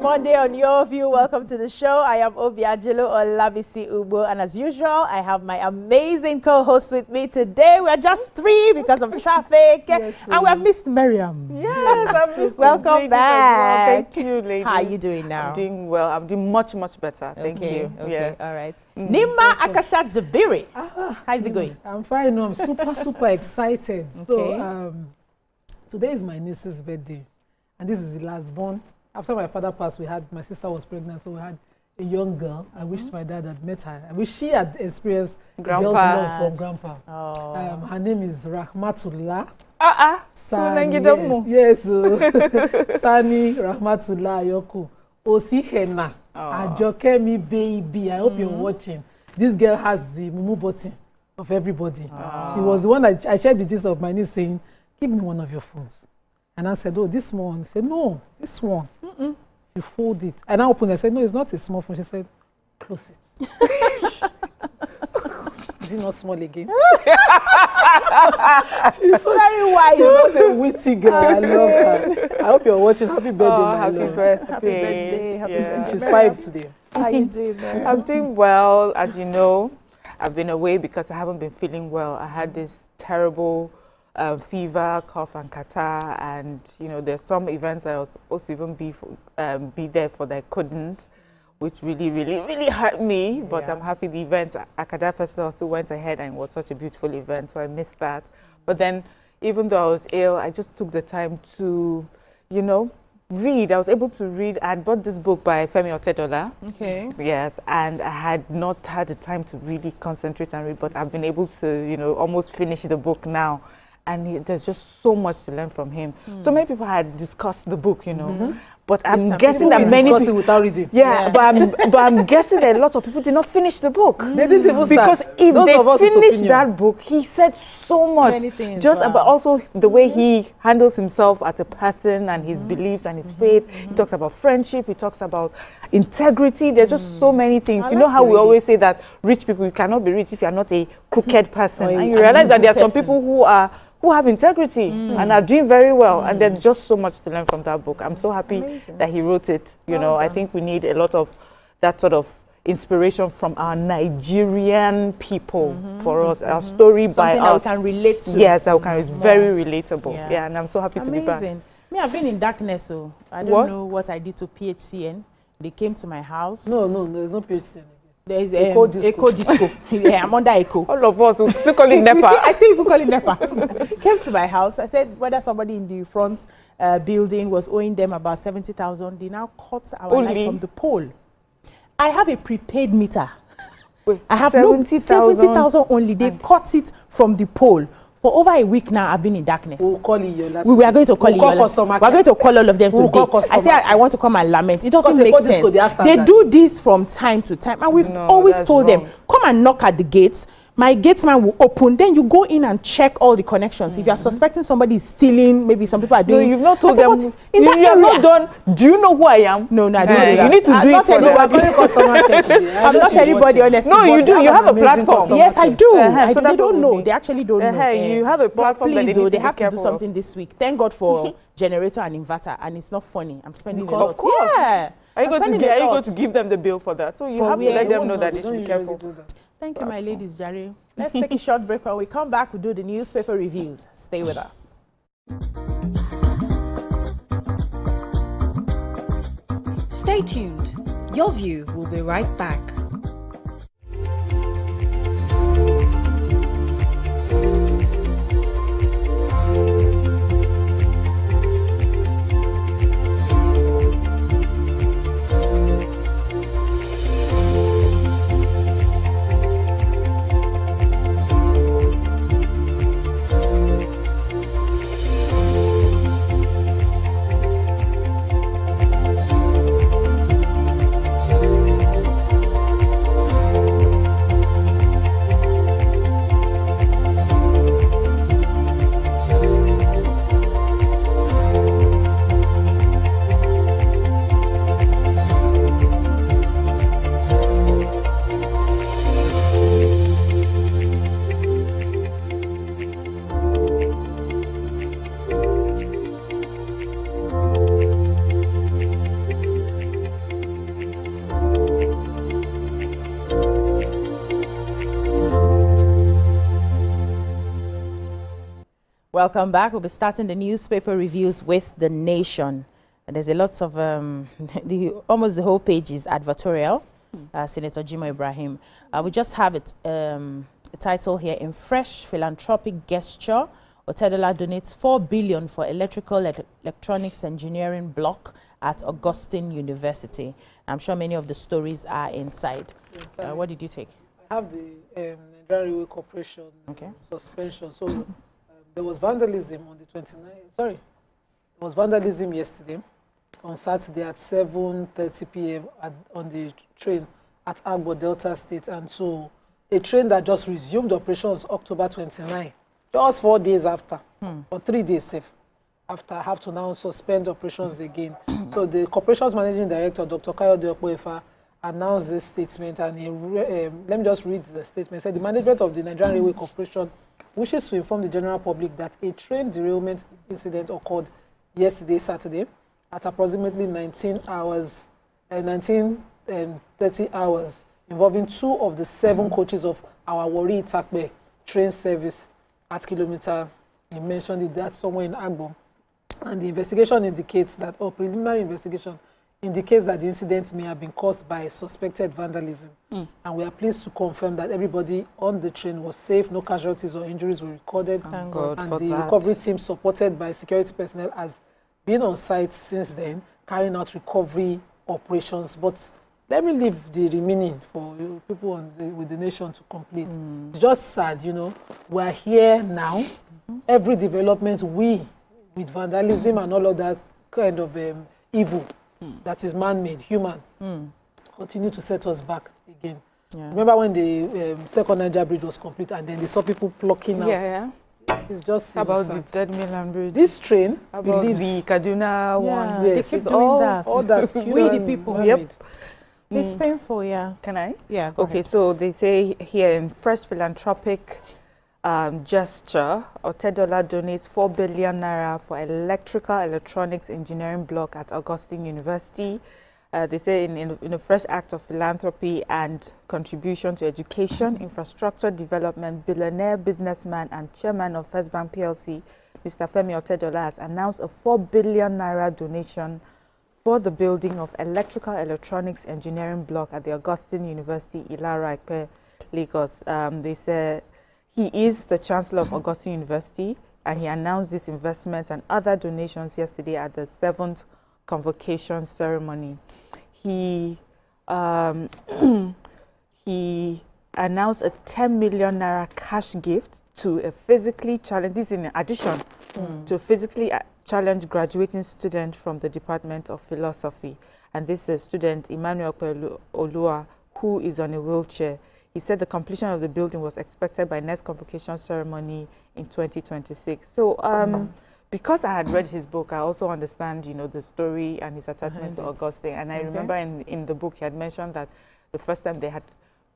Monday on Your View. Welcome to the show. I am Obiajelo Olabisi Ubo, and as usual, I have my amazing co-host with me today. We are just three because of traffic, and we have missed Miriam. Yes, I've missed welcome back. Well. Thank you, ladies. How are you doing now? I'm doing well. I'm doing much better. Thank you. Okay, all right. Nima Akashat Zabiri. How's it going? I'm fine. No, I'm super excited. Okay. So today is my niece's birthday, and this is the last born. After my father passed, my sister was pregnant, so we had a young girl. I wished my dad had met her. I wish she had experienced girl's love from grandpa. Oh. Her name is Rahmatullah. Sani, yes. Sani Rahmatullah Yoku. Osihena. Ajokemi baby. I hope you're watching. This girl has the mumu button of everybody. She was the one that I shared the gist of my niece saying, give me one of your phones. And I said, oh, this one. He said, no, this one. You fold it. And I opened it. I said, no, it's not a small phone. She said, close it. Is it not small again? She's so very wise. She's such a witty girl. I love her. I hope you're watching. Happy birthday, my love. Happy birthday. Happy birthday. She's 5 today. How are you doing, Mary? I'm doing well. As you know, I've been away because I haven't been feeling well. I had this terrible fever, cough, and catarrh, and there's some events that I was supposed to even be there for that I couldn't, which really hurt me. But I'm happy the event, Akada Festival, still went ahead, and it was such a beautiful event, so I missed that. But then, even though I was ill, I just took the time to, read. I was able to read. I had bought this book by Femi Otedola. Okay. Yes, and I had not had the time to really concentrate and read, but I've been able to, almost finish the book now. And there's just so much to learn from him. So many people had discussed the book, but I'm guessing that many people without reading. Yeah. But I'm guessing that a lot of people did not finish the book. They didn't even start. Because if they finished that book, he said so much, just about also the way he handles himself as a person and his beliefs and his faith. He talks about friendship. He talks about integrity. There's just so many things. You know how we always say that rich people, you cannot be rich if you're not a crooked person. And you realize that there are some people who have integrity and are doing very well, and there's just so much to learn from that book. I'm so happy that he wrote it. I think we need a lot of that sort of inspiration from our Nigerian people for us, our story by us. Something that we can relate to. Yes, that we can. It's very relatable. Yeah, and I'm so happy to be back. Me, I've been in darkness, so I don't know what I did to PHCN. They came to my house. No, there's no PHCN. There is Echo Disco. Yeah, I'm under Echo. All of us will still call it NEPA. I still even call it NEPA. Came to my house. I said whether somebody in the front building was owing them about 70,000. They now cut our light from the pole. I have a prepaid meter. Wait, I have 70,000 only. They cut it from the pole. For over a week now, I've been in darkness. We'll call you. We are going to call you. We're going to call all of them today. I say I want to come and lament. It doesn't make sense. They do this from time to time, and we've always told them, come and knock at the gates. My gateman will open. Then you go in and check all the connections. If you are suspecting somebody is stealing, maybe some people are doing. No, you've not told them. You have not done. Do you know who I am? No, I don't. You need to do it for them. I'm not anybody, honestly. No, you do. You have a platform. Yes, I do. So they don't know. They actually don't know. You have a platform. Please, they have to do something this week. Thank God for generator and inverter, and it's not funny. I'm spending a lot. Of course. Yeah. Are you going to give them the bill for that? So you have to let them know that they should be careful. Thank you, my ladies, Jerry. Let's take a short break. When we come back, we'll do the newspaper reviews. Stay with us. Stay tuned. Your View will be right back. Welcome back. We'll be starting the newspaper reviews with The Nation. And there's a lot of, almost the whole page is advertorial. Senator Jimo Ibrahim. We just have it, a title here, in fresh philanthropic gesture, Otedola donates 4 billion for electrical electronics engineering block at Augustine University. I'm sure many of the stories are inside. Yes, what did you take? I have the Nigerian Railway Corporation suspension. So there was vandalism on the 29th. Sorry, there was vandalism yesterday on Saturday at 7:30 p.m. on the train at Agbo, Delta State. And so a train that just resumed operations October 29, just 4 days after, or 3 days safe, after I have to now suspend operations again. So the corporation's managing director, Dr. Kayode Okpoefa, announced this statement, and let me just read the statement. It said, the management of the Nigerian Railway Corporation wishes to inform the general public that a train derailment incident occurred yesterday, Saturday, at approximately 19:30 hours, involving 2 of the 7 coaches of our Warri Itakpe train service at kilometer, you mentioned it, that's somewhere in Agbo. And the investigation indicates that, or preliminary investigation indicates that the incident may have been caused by suspected vandalism. And we are pleased to confirm that everybody on the train was safe, no casualties or injuries were recorded. Thank God and for the that. recovery team, supported by security personnel, has been on site since then, carrying out recovery operations. But let me leave the remaining for people with the nation to complete. It's just sad, you know. We're here now. Every development, with vandalism and all of that kind of evil that is man-made, human, continue to set us back again. Yeah. Remember when the second Niger bridge was complete and then they saw people plucking out? Yeah. It's just about sad. the Third Mainland Bridge. This train about the Kaduna one. Yes. They keep doing that. All that We the people. Yep. It's painful, yeah. Can I? Yeah, go ahead. So they say here, in fresh philanthropic gesture, Otedola donates 4 billion naira for electrical electronics engineering block at Augustine University. They say in a fresh act of philanthropy and contribution to education, infrastructure development, billionaire businessman and chairman of First Bank PLC, Mr. Femi Otedola, has announced a 4 billion naira donation for the building of electrical electronics engineering block at the Augustine University, Ilara Ekpe, Lagos. They say he is the Chancellor of Augustine University, and he announced this investment and other donations yesterday at the 7th convocation ceremony. He he announced a 10 million naira cash gift to a physically challenged, this is in addition to a physically challenged graduating student from the Department of Philosophy. And this is student Emmanuel Olua, who is on a wheelchair. He said the completion of the building was expected by next convocation ceremony in 2026. So because I had read his book, I also understand, you know, the story and his attachment to Augustine. And I remember in the book he had mentioned that the first time they had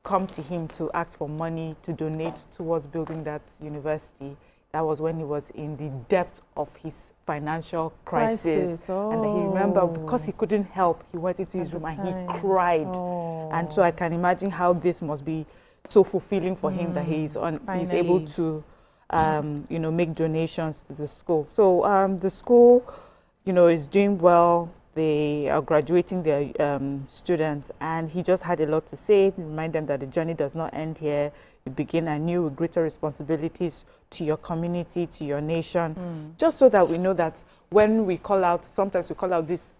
come to him to ask for money to donate towards building that university, that was when he was in the depth of his financial crisis. And he remember, because he couldn't help, he went into his room and he cried. And so I can imagine how this must be so fulfilling for him, that he's able to you know, make donations to the school. So the school, you know, is doing well. They are graduating their students, and he just had a lot to say, remind them that the journey does not end here. You begin anew with greater responsibilities to your community, to your nation, just so that we know that when we call out, sometimes we call out this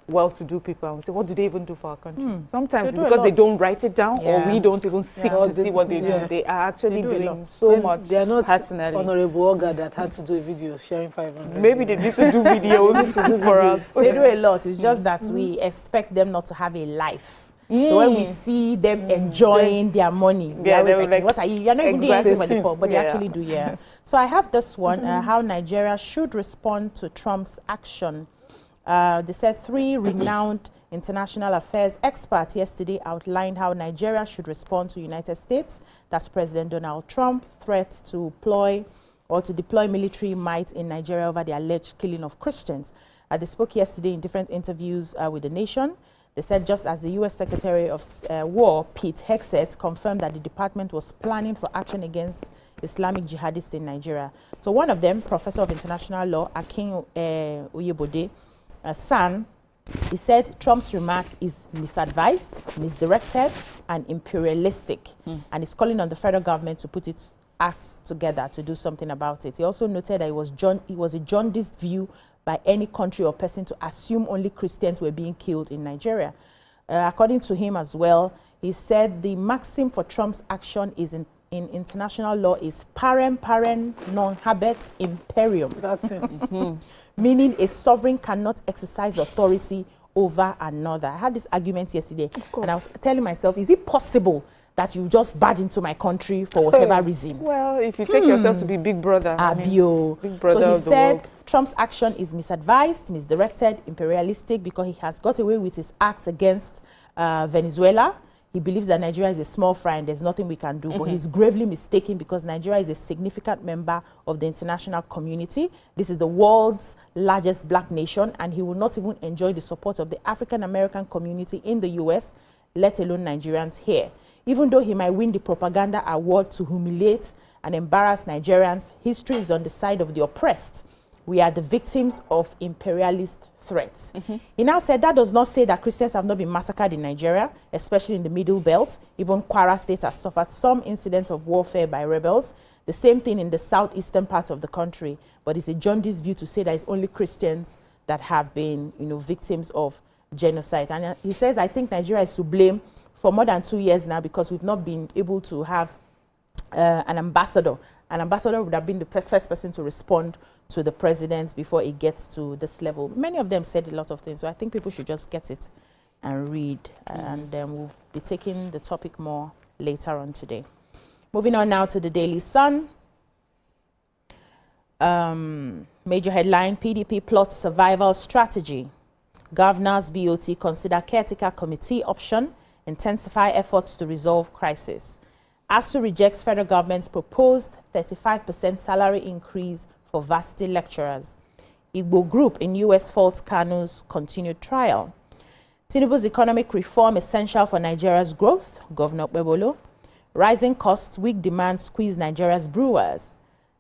well-to-do people and we say, what do they even do for our country? Sometimes because they don't write it down, or we don't even seek to see what they do. They are actually doing so much. They are not personally. Honorable Oga that had to do a video sharing 500. Maybe they need to do videos for us. They do a lot. It's just that we expect them not to have a life. So when we see them enjoying their money, they're always like, what are you? You're not even doing anything for the poor, but they actually do, So I have this one, how Nigeria should respond to Trump's action. They said 3 renowned international affairs experts yesterday outlined how Nigeria should respond to United States, that's President Donald Trump, threat to deploy military might in Nigeria over the alleged killing of Christians. They spoke yesterday in different interviews with The Nation. They said just as the U.S. Secretary of War, Pete Hegseth, confirmed that the department was planning for action against Islamic jihadists in Nigeria. So one of them, Professor of International Law, Akin Oyebode, San, he said Trump's remark is misadvised, misdirected, and imperialistic, and is calling on the federal government to put its acts together to do something about it. He also noted that it was a jaundiced view by any country or person to assume only Christians were being killed in Nigeria. According to him as well, he said the maxim for Trump's action is in international law is parem non habet imperium. That's it. Meaning a sovereign cannot exercise authority over another. I had this argument yesterday, and I was telling myself, is it possible that you just barge into my country for whatever reason? Well, if you take yourself to be big brother. Big brother so he said Trump's action is misadvised, misdirected, imperialistic, because he has got away with his acts against Venezuela. He believes that Nigeria is a small fry and there's nothing we can do, but he's gravely mistaken because Nigeria is a significant member of the international community. This is the world's largest black nation, and he will not even enjoy the support of the African-American community in the US, let alone Nigerians here. Even though he might win the propaganda award to humiliate and embarrass Nigerians, history is on the side of the oppressed. We are the victims of imperialist threats. He now said that does not say that Christians have not been massacred in Nigeria, especially in the Middle Belt. Even Kwara State has suffered some incidents of warfare by rebels. The same thing in the southeastern part of the country. But it's a jaundiced view to say that it's only Christians that have been, victims of genocide. And he says, I think Nigeria is to blame for more than 2 years now because we've not been able to have an ambassador. An ambassador would have been the first person to respond to the president before it gets to this level. Many of them said a lot of things, so I think people should just get it and read, and we'll be taking the topic more later on today. Moving on now to the Daily Sun. Major headline, PDP plots survival strategy. Governors BOT consider caretaker committee option, intensify efforts to resolve crisis. ASU rejects federal government's proposed 35% salary increase for varsity lecturers. Igbo group in US faults Kanu's continued trial. Tinubu's economic reform essential for Nigeria's growth, Governor Bebolo. Rising costs, weak demand squeeze Nigeria's brewers.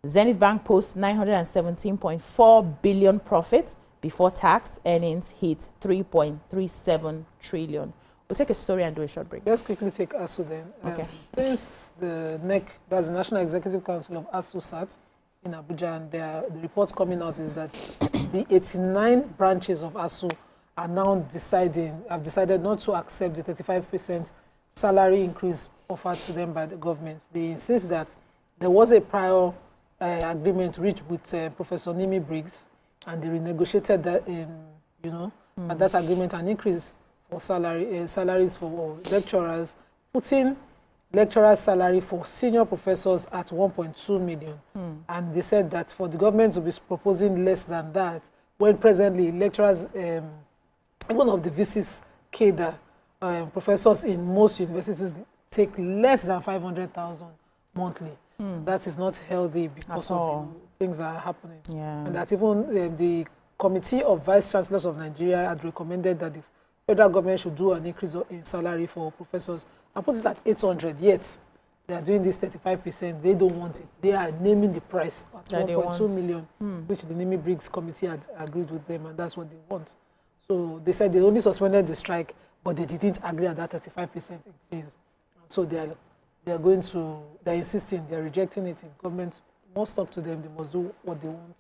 Zenith Bank posts 917.4 billion profit before tax, earnings hit 3.37 trillion. We'll take a story and do a short break. Let's quickly take ASU then. Okay. Since the NEC, that's the National Executive Council of ASU sat in Abuja, and the reports coming out is that the 89 branches of ASU are now have decided not to accept the 35% salary increase offered to them by the government. They insist that there was a prior agreement reached with Professor Nimi Briggs, and they renegotiated that, and that agreement an increase for salaries for lecturers, putting lecturers' salary for senior professors at 1.2 million. And they said that for the government to be proposing less than that, when presently lecturers, one of the VC's cadre, professors in most universities take less than 500,000 monthly. That is not healthy because of things that are happening. And that even the Committee of Vice Chancellors of Nigeria had recommended that the federal government should do an increase in salary for professors and put it at 800, yet they are doing this 35%. They don't want it. They are naming the price at 1.2 million, which the Nimi Briggs committee had agreed with them, and that's what they want. So they said they only suspended the strike, but they didn't agree on that 35% increase. So they're insisting, they're rejecting it. If government must talk to them, they must do what they want,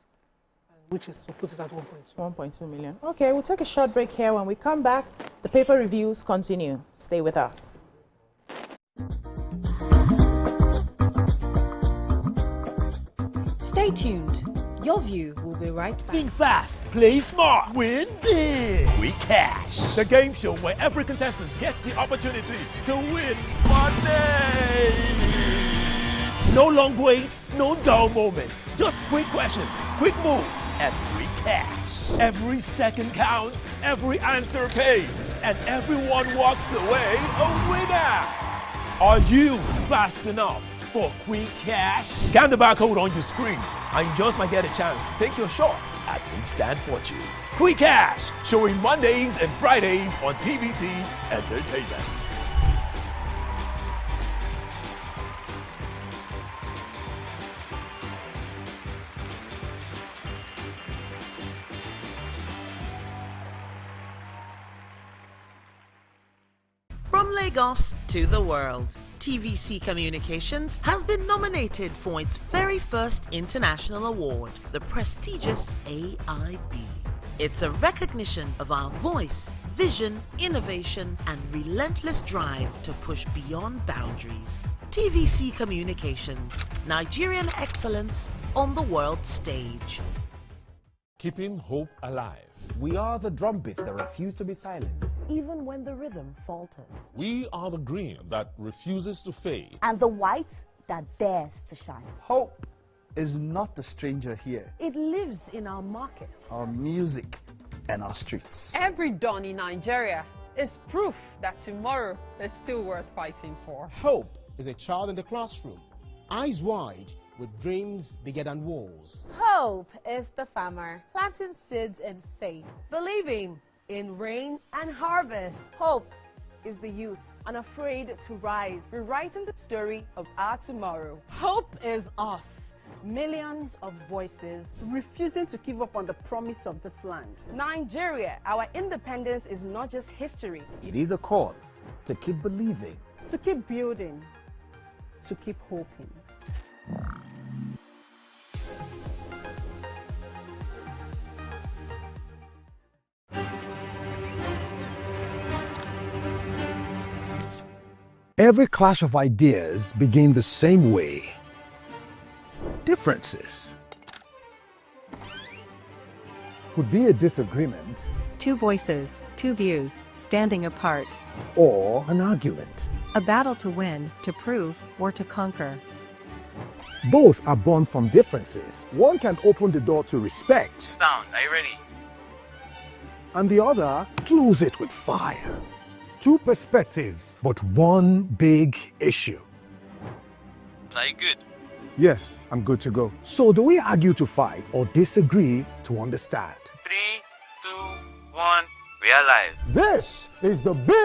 which is to put it at 1.2 million. Okay, we'll take a short break here. When we come back, the paper reviews continue. Stay with us. Stay tuned. Your View will be right back. Think fast, play smart, win big. We cash. The game show where every contestant gets the opportunity to win money. No long waits, no dull moments. Just quick questions, quick moves, and free cash. Every second counts, every answer pays, and everyone walks away a winner. Are you fast enough? for quick cash? Scan the barcode on your screen and you just might get a chance to take your shot at instant fortune. Quick Cash, showing Mondays and Fridays on TVC Entertainment. From Lagos to the world, TVC Communications has been nominated for its very first international award, the prestigious AIB. It's a recognition of our voice, vision, innovation, and relentless drive to push beyond boundaries. TVC Communications, Nigerian excellence on the world stage. Keeping hope alive. We are the drumbeats that refuse to be silenced, even when the rhythm falters. We are the green that refuses to fade. And the white that dares to shine. Hope is not a stranger here. It lives in our markets, our music, and our streets. Every dawn in Nigeria is proof that tomorrow is still worth fighting for. Hope is a child in the classroom, eyes wide, with dreams bigger than walls. Hope is the farmer planting seeds in faith, believing in rain and harvest. Hope is the youth unafraid to rise, rewriting the story of our tomorrow. Hope is us, millions of voices refusing to give up on the promise of this land. Nigeria, our independence is not just history. It is a call to keep believing, to keep building, to keep hoping. Every clash of ideas begin the same way. Differences could be a disagreement, two voices, two views, standing apart, or an argument, a battle to win, to prove, or to conquer. Both are born from differences. One can open the door to respect. Sound, are you ready? And the other close it with fire. Two perspectives, but one big issue. Are you good? Yes, I'm good to go. So do we argue to fight or disagree to understand? 3, 2, 1, we are live. This is the big...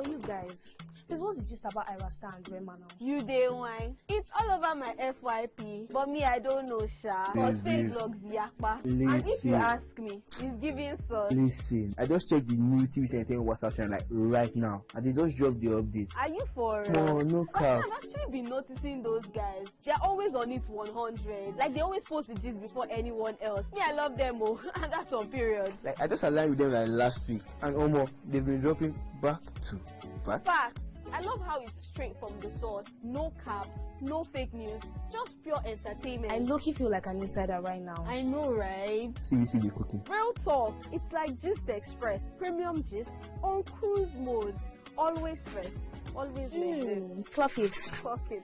You guys, this was just about Irasta and Grandma now. You day wine. It's all over my FYP, but me I don't know, Sha. Cause fake logs yakpa. And if you ask me, he's giving sauce. Listen, I just checked the new TVC Entertainment WhatsApp channel like right now, and they just dropped the update. Are you for? No cap. I've actually been noticing those guys. They're always on it 100. Like they always post the gist before anyone else. Me, I love them, oh, and that's on periods. Like I just aligned with them like last week, and they've been dropping back to back. Facts. I love how it's straight from the source. No cap, no fake news, just pure entertainment. I low-key feel like an insider right now. I know, right? TVC be cooking. Real talk. It's like Gist Express, premium gist on cruise mode. Always first, always next. Clock it. Clock it.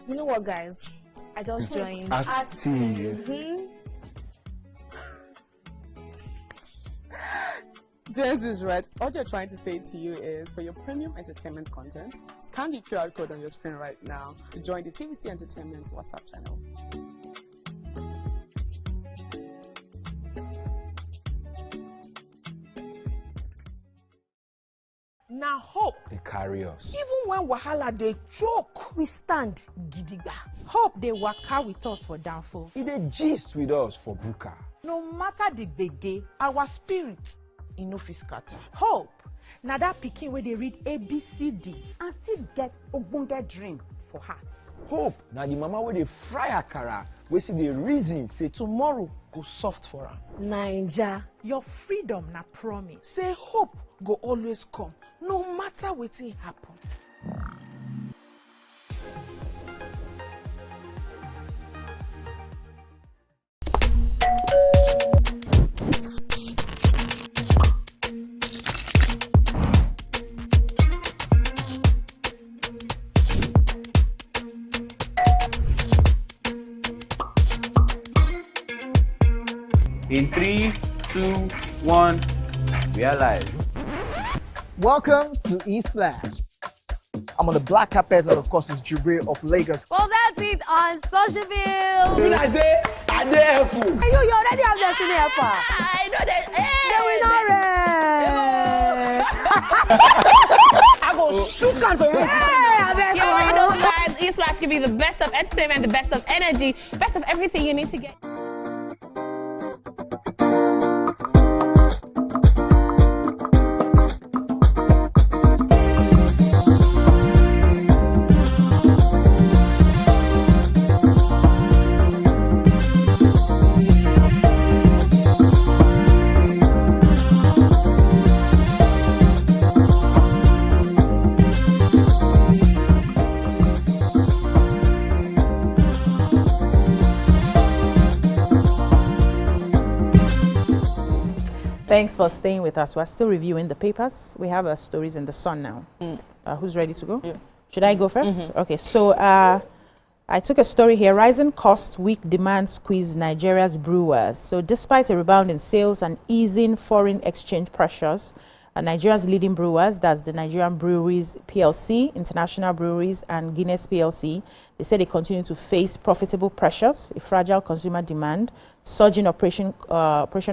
You know what, guys? I just joined. Active. Jens is right. All you're trying to say to you is, for your premium entertainment content, scan the QR code on your screen right now to join the TVC Entertainment WhatsApp channel. Now hope they carry us. Even when wahala they choke, we stand gidigba. Hope they waka with us for downfall. They gist with us for buka. No matter the gbege, our spirit no fit scatter. Hope na that pikin where they read ABCD and still get ogbonge dream for hearts. Hope na the mama where they fry akara, we see the reason say tomorrow go soft for her. Naija, your freedom na promise. Say hope go always come, no matter wetin happen. In 3, 2, 1, we are live. Welcome to E-Splash. I'm on the black carpet, and of course, it's Jubril of Lagos. Well, that's it on Socialville. When I say, I dare fool. You already have Destiny Alpha. I know that. I go shook out for you. You already know, guys. E-Splash can be the best of entertainment, the best of energy, best of everything you need to get. Thanks for staying with us. We're still reviewing the papers. We have our stories in the Sun now. Who's ready to go? Yeah. Should I go first? Okay, so I took a story here. Rising cost, weak demand squeeze Nigeria's brewers. So despite a rebound in sales and easing foreign exchange pressures, Nigeria's leading brewers, that's the Nigerian Breweries PLC, International Breweries, and Guinness PLC, they said they continue to face profitable pressures, a fragile consumer demand, surging operation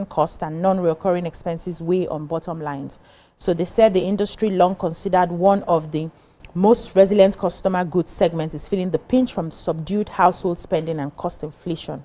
costs, and non-recurring expenses weigh on bottom lines. So they said the industry, long considered one of the most resilient customer goods segments, is feeling the pinch from subdued household spending and cost inflation.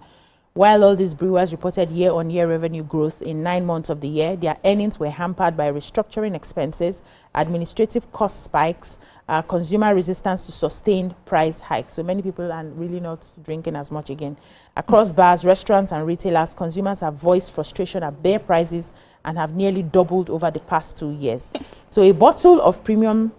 While all these brewers reported year-on-year revenue growth in 9 months of the year, their earnings were hampered by restructuring expenses, administrative cost spikes, consumer resistance to sustained price hikes. So many people are really not drinking as much again. Across bars, restaurants, and retailers, consumers have voiced frustration at bare prices and have nearly doubled over the past 2 years. So a bottle of premium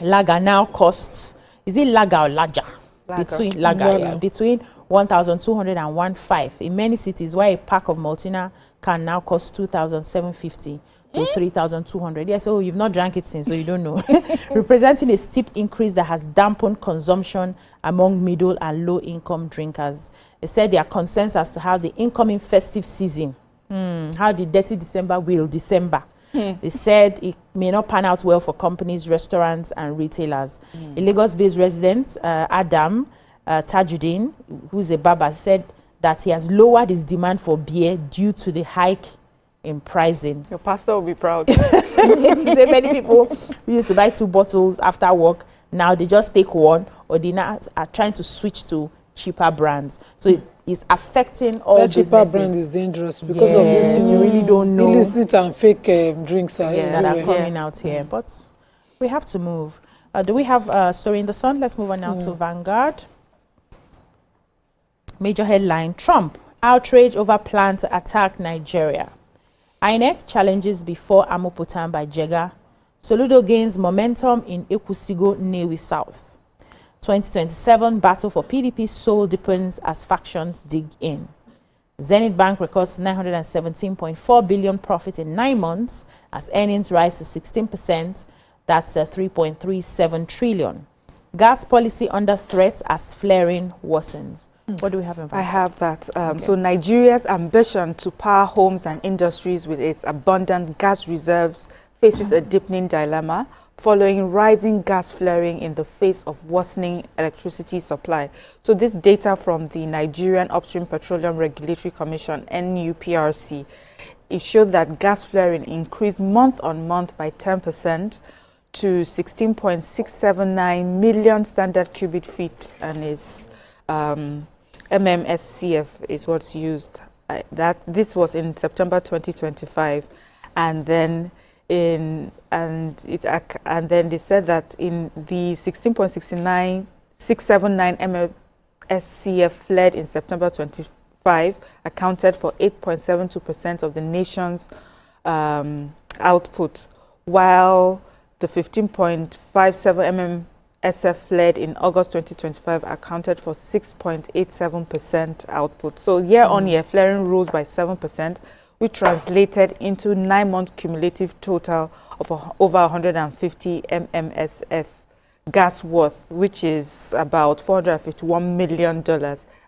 lager now costs, is it lager or lager? Between lager, yeah, between 1,200 and 1,500 in many cities, where a pack of Maltina can now cost 2,750 to 3,200. Yes, so you've not drank it since, so you don't know. Representing a steep increase that has dampened consumption among middle and low income drinkers. They said there are concerns as to how the incoming festive season, how the dirty December will December. They said it may not pan out well for companies, restaurants, and retailers. A Lagos-based resident, Adam Tajuddin, who's a barber, said that he has lowered his demand for beer due to the hike in pricing. Your pastor will be proud. Say many people who used to buy 2 bottles after work, now they just take 1, or they now are trying to switch to cheaper brands. So it is affecting all businesses. That cheaper brand is dangerous because of this. You really don't know. Illicit and fake drinks are that are coming out here. But we have to move. Do we have a story in the Sun? Let's move on now to Vanguard. Major headline: Trump, outrage over plan to attack Nigeria. INEC challenges before Amoputan by Jega. Soludo gains momentum in Ekusigo, Newi South. 2027 battle for PDP soul deepens as factions dig in. Zenith Bank records 917.4 billion profit in 9 months as earnings rise to 16%. That's 3.37 trillion. Gas policy under threat as flaring worsens. What do we have in I have that. So Nigeria's ambition to power homes and industries with its abundant gas reserves faces a deepening dilemma following rising gas flaring in the face of worsening electricity supply. So this data from the Nigerian Upstream Petroleum Regulatory Commission, NUPRC, it showed that gas flaring increased month on month by 10% to 16.679 million standard cubic feet, and is MMSCF is what's used. This was in September 2025, and then then they said that in the 16.679 MMSCF fled in September 25 accounted for 8.72% of the nation's output, while the 15.57 MMSF fled in August 2025 accounted for 6.87% output. So year-on-year, flaring rose by 7%, which translated into 9-month cumulative total of over 150 MMSF gas worth, which is about $451 million,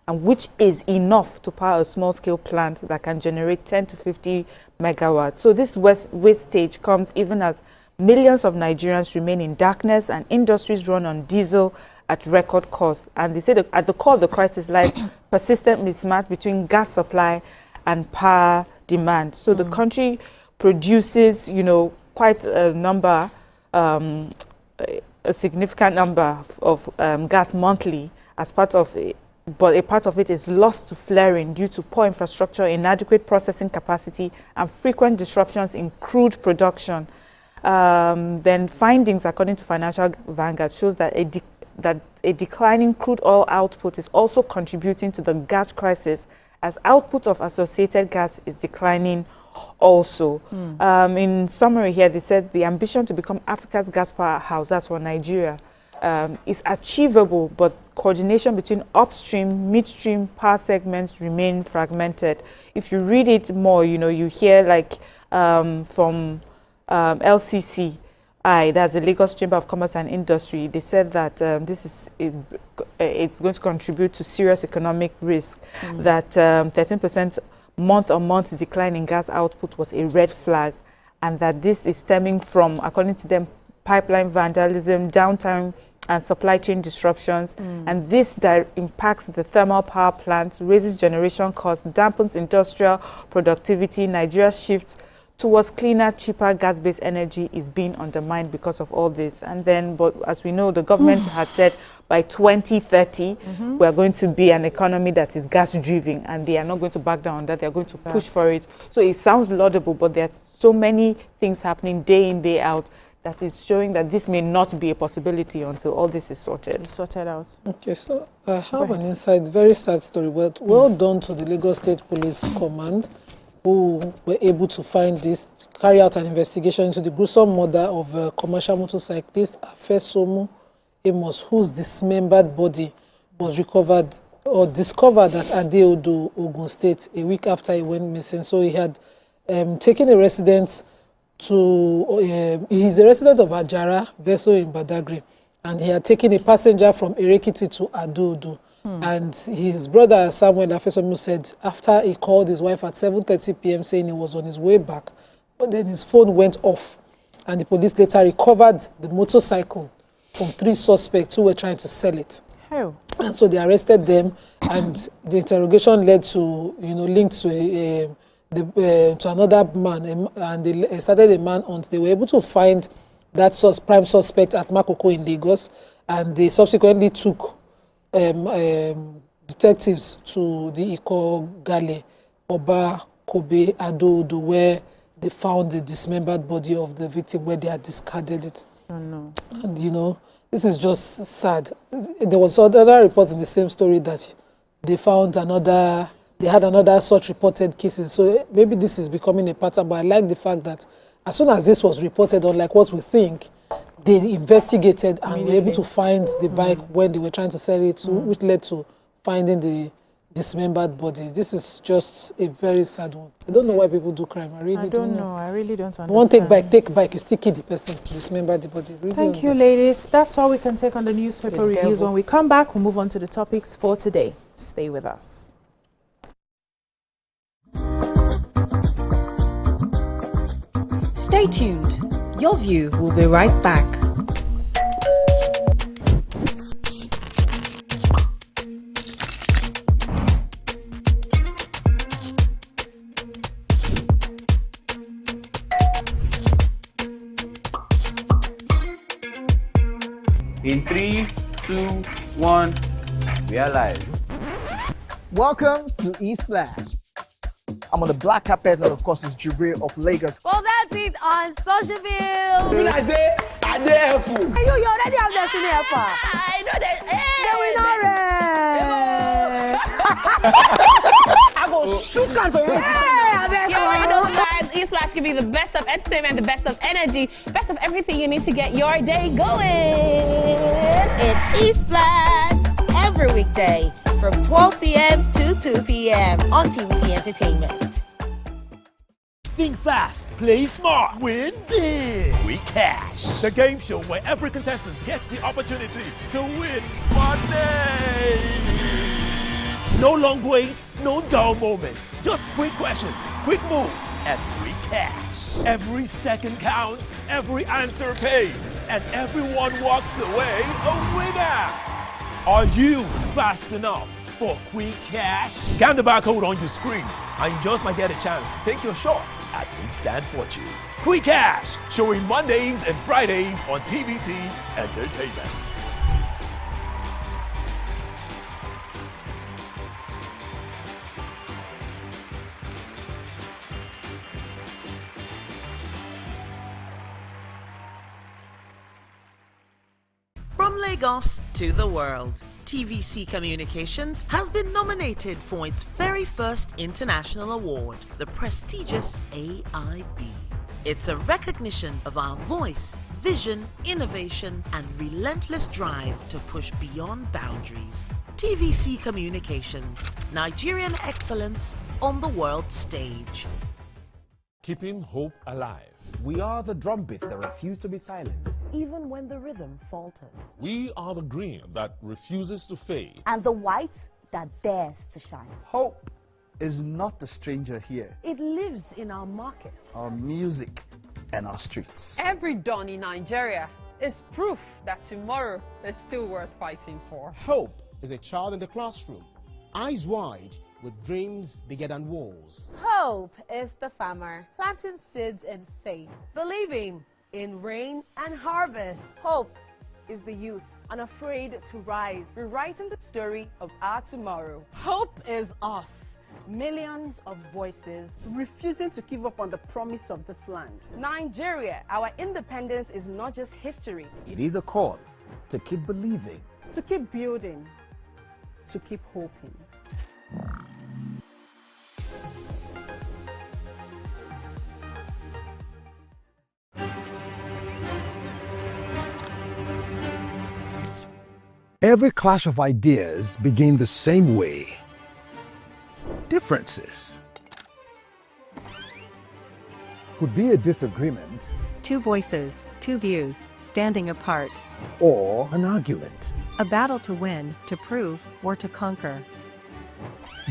and which is enough to power a small-scale plant that can generate 10 to 50 megawatts. So this wastage comes even as millions of Nigerians remain in darkness and industries run on diesel at record cost. And they say that at the core of the crisis lies persistent mismatch between gas supply and power demand. So the country produces, you know, quite a number, a significant number of gas monthly as part of it, but a part of it is lost to flaring due to poor infrastructure, inadequate processing capacity, and frequent disruptions in crude production. Then findings, according to Financial Vanguard, shows that a declining crude oil output is also contributing to the gas crisis, as output of associated gas is declining also. In summary here, they said the ambition to become Africa's gas powerhouse, that's for Nigeria, is achievable, but coordination between upstream, midstream power segments remain fragmented. If you read it more, you know, you hear like from LCCI, that's the Lagos Chamber of Commerce and Industry. They said that it's going to contribute to serious economic risk, that 13% month-on-month decline in gas output was a red flag, and that this is stemming from, according to them, pipeline vandalism, downtime, and supply chain disruptions. And this impacts the thermal power plants, raises generation costs, dampens industrial productivity. Nigeria's shift towards cleaner, cheaper gas-based energy is being undermined because of all this. And then, but as we know, the government had said by 2030, we are going to be an economy that is gas-driven, and they are not going to back down on that. They are going to push for it. So it sounds laudable, but there are so many things happening day in, day out that is showing that this may not be a possibility until all this is sorted out. Okay, so I have an insight, very sad story, but well done to the Lagos State Police Command, who were able to find this, carry out an investigation into the gruesome murder of a commercial motorcyclist, Afesomu Amos, whose dismembered body was recovered or discovered at Adeodo, Ogun State, a week after he went missing. So he had taken a resident to, he's a resident of Ajara, Vessel in Badagry, and he had taken a passenger from Erekiti to Adeodo. And his brother Samuel Afesomu said after he called his wife at 7:30 p.m. saying he was on his way back, but then his phone went off, and the police later recovered the motorcycle from 3 suspects who were trying to sell it. How? And so they arrested them, and the interrogation led to, you know, linked to to another man, and they started a man hunt. They were able to find that prime suspect at Makoko in Lagos, and they subsequently took detectives to the Iko Gale, Oba, Kobe, Adodo, where they found the dismembered body of the victim, where they had discarded it. Oh, no. And, you know, this is just sad. There was another report in the same story that they found another, they had another such reported cases. So maybe this is becoming a pattern, but I like the fact that as soon as this was reported, unlike what we think, they investigated and were able to find the bike when they were trying to sell it, which led to finding the dismembered body. This is just a very sad one. I don't know why people do crime. I really don't know. I really don't understand. You won't take bike, you still kill the person to dismember the body. Really. Thank you, ladies. That's all we can take on the newspaper reviews. When we come back, we'll move on to the topics for today. Stay with us. Stay tuned. Your View will be right back. In 3, 2, 1, we are live. Welcome to East-Flash. I'm on the black carpet, and of course, it's Jubril of Lagos. Well, that's it on Socialville. When I say, I dare fool. You already have Destiny Alpha. I know that. I go shoot out for you. You already know, guys. East-Flash can be the best of entertainment, the best of energy, best of everything you need to get your day going. It's East-Flash every weekday from 12 p.m. to 2 p.m. on TVC Entertainment. Think fast, play smart, win big. We Cash, the game show where every contestant gets the opportunity to win money. No long waits, no dull moments. Just quick questions, quick moves, and free cash. Every second counts, every answer pays, and everyone walks away a winner. Are you fast enough for quick cash? Scan the barcode on your screen, and you just might get a chance to take your shot at instant fortune. Quick Cash, showing Mondays and Fridays on TVC Entertainment. From Lagos to the world, TVC Communications has been nominated for its very first international award, the prestigious AIB. It's a recognition of our voice, vision, innovation, and relentless drive to push beyond boundaries. TVC Communications, Nigerian excellence on the world stage. Keeping hope alive. We are the drumbeats that refuse to be silent. Even when the rhythm falters. We are the green that refuses to fade. And the white that dares to shine. Hope is not a stranger here. It lives in our markets, our music, and our streets. Every dawn in Nigeria is proof that tomorrow is still worth fighting for. Hope is a child in the classroom, eyes wide, with dreams bigger than walls. Hope is the farmer planting seeds in faith, believing in rain and harvest. Hope is the youth unafraid to rise, rewriting the story of our tomorrow. Hope is us, millions of voices refusing to give up on the promise of this land. Nigeria, our independence is not just history. It is a call to keep believing, to keep building, to keep hoping. Every clash of ideas begin the same way. Differences could be a disagreement, two voices, two views, standing apart, or an argument. A battle to win, to prove, or to conquer.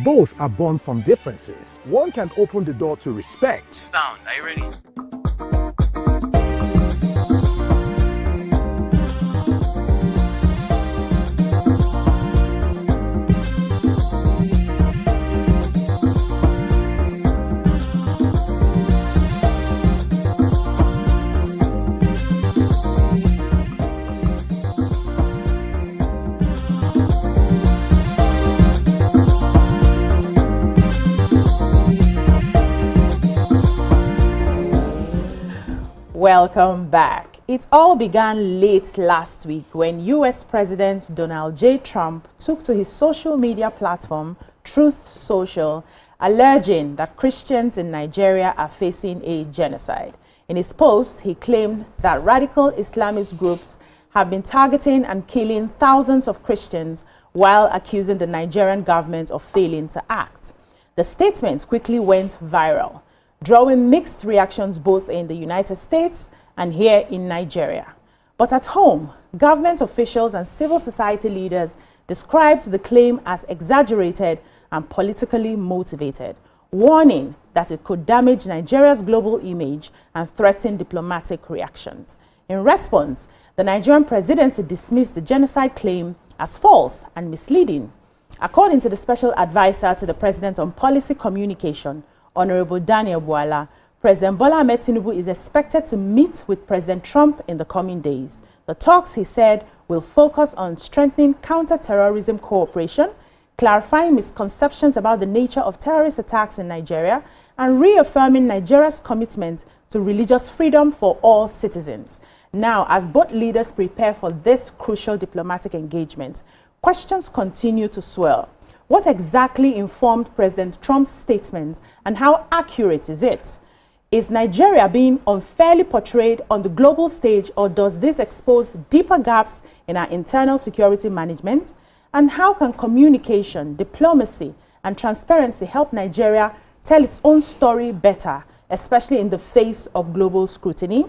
Both are born from differences. One can open the door to respect. Sound, are you ready? Welcome back. It all began late last week when US President Donald J. Trump took to his social media platform, Truth Social, alleging that Christians in Nigeria are facing a genocide. In his post, he claimed that radical Islamist groups have been targeting and killing thousands of Christians while accusing the Nigerian government of failing to act. The statement quickly went viral, drawing mixed reactions both in the United States and here in Nigeria. But at home, government officials and civil society leaders described the claim as exaggerated and politically motivated, warning that it could damage Nigeria's global image and threaten diplomatic reactions. In response, the Nigerian presidency dismissed the genocide claim as false and misleading. According to the special advisor to the president on policy communication, Honorable Daniel Bwala, President Bola Ahmed Tinubu is expected to meet with President Trump in the coming days. The talks, he said, will focus on strengthening counter-terrorism cooperation, clarifying misconceptions about the nature of terrorist attacks in Nigeria, and reaffirming Nigeria's commitment to religious freedom for all citizens. Now, as both leaders prepare for this crucial diplomatic engagement, questions continue to swell. What exactly informed President Trump's statements, and how accurate is it? Is Nigeria being unfairly portrayed on the global stage, or does this expose deeper gaps in our internal security management? And how can communication, diplomacy, and transparency help Nigeria tell its own story better, especially in the face of global scrutiny.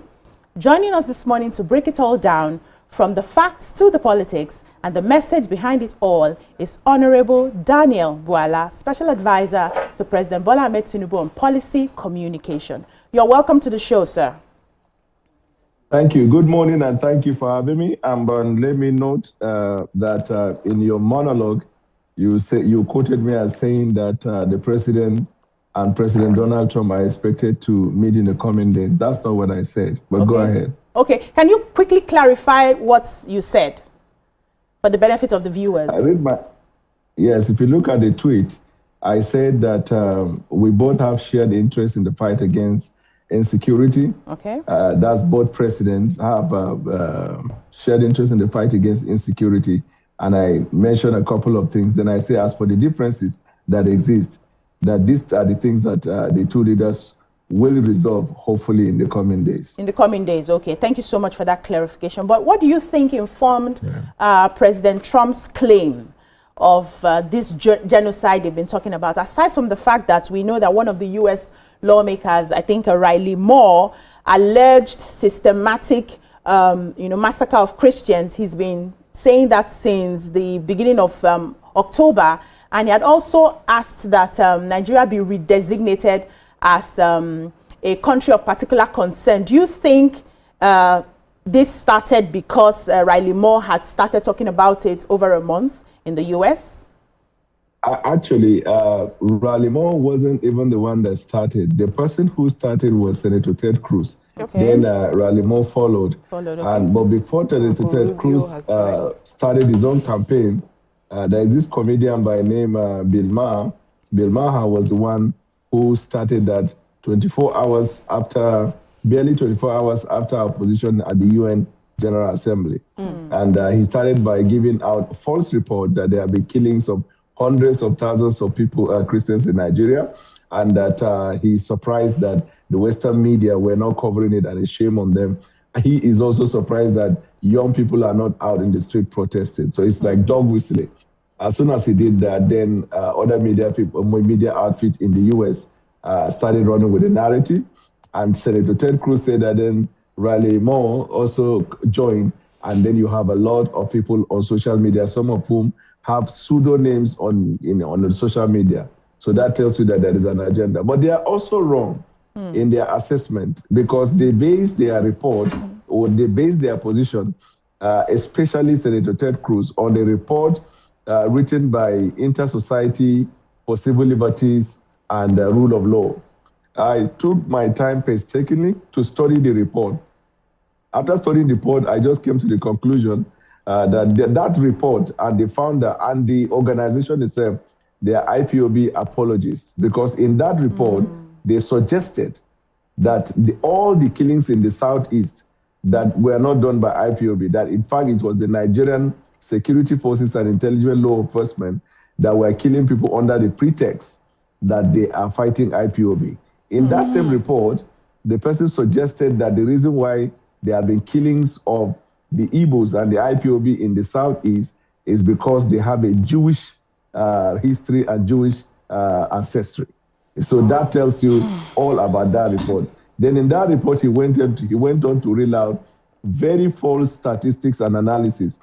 Joining us this morning to break it all down, from the facts to the politics and the message behind it all, is Honorable Daniel Bwala, Special Advisor to President Bola Ahmed Tinubu on Policy Communication. You're welcome to the show, sir. Thank you. Good morning, and thank you for having me. And let me note that in your monologue, you quoted me as saying that the president and President Donald Trump are expected to meet in the coming days. That's not what I said, but okay. Go ahead. Okay. Can you quickly clarify what you said for the benefit of the viewers? Yes, if you look at the tweet, I said that we both have shared interest in the fight against insecurity. Okay. That's both presidents have shared interest in the fight against insecurity. And I mentioned a couple of things. Then I say, as for the differences that exist, that these are the things that the two leaders will resolve, hopefully, in the coming days. In the coming days, okay. Thank you so much for that clarification. But what do you think informed President Trump's claim of this genocide they've been talking about? Aside from the fact that we know that one of the U.S. lawmakers, I think Riley Moore, alleged systematic massacre of Christians. He's been saying that since the beginning of October. And he had also asked that Nigeria be redesignated as a country of particular concern. Do you think this started because Riley Moore had started talking about it over a month in the U.S.? Actually, Riley Moore wasn't even the one that started. The person who started was Senator Ted Cruz. Okay. Then Riley Moore followed. Okay. But before Senator Ted Cruz started his own campaign, there is this comedian by name Bill Maher. Bill Maher was the one who started that barely 24 hours after our position at the UN General Assembly. And he started by giving out false report that there have been killings of hundreds of thousands of people, Christians in Nigeria, and that he's surprised that the Western media were not covering it, and it's shame on them. He is also surprised that young people are not out in the street protesting. So it's like dog whistling. As soon as he did that, then other media outfits in the U.S. Started running with the narrative. And Senator Ted Cruz said that then Riley Moore also joined. And then you have a lot of people on social media, some of whom have pseudonyms on the social media. So that tells you that there is an agenda. But they are also wrong in their assessment, because they base their report or they base their position, especially Senator Ted Cruz, on the report written by Inter-Society for Civil Liberties and Rule of Law. I took my time painstakingly to study the report. After studying the report, I just came to the conclusion that report and the founder and the organization itself, they are IPOB apologists, because in that report, they suggested that all the killings in the Southeast that were not done by IPOB, that in fact it was the Nigerian security forces and intelligence law enforcement that were killing people under the pretext that they are fighting IPOB. In that same report, the person suggested that the reason why there have been killings of the Igbos and the IPOB in the Southeast is because they have a Jewish history and Jewish ancestry. So that tells you all about that report. Then in that report, he went on to reel out very false statistics and analysis,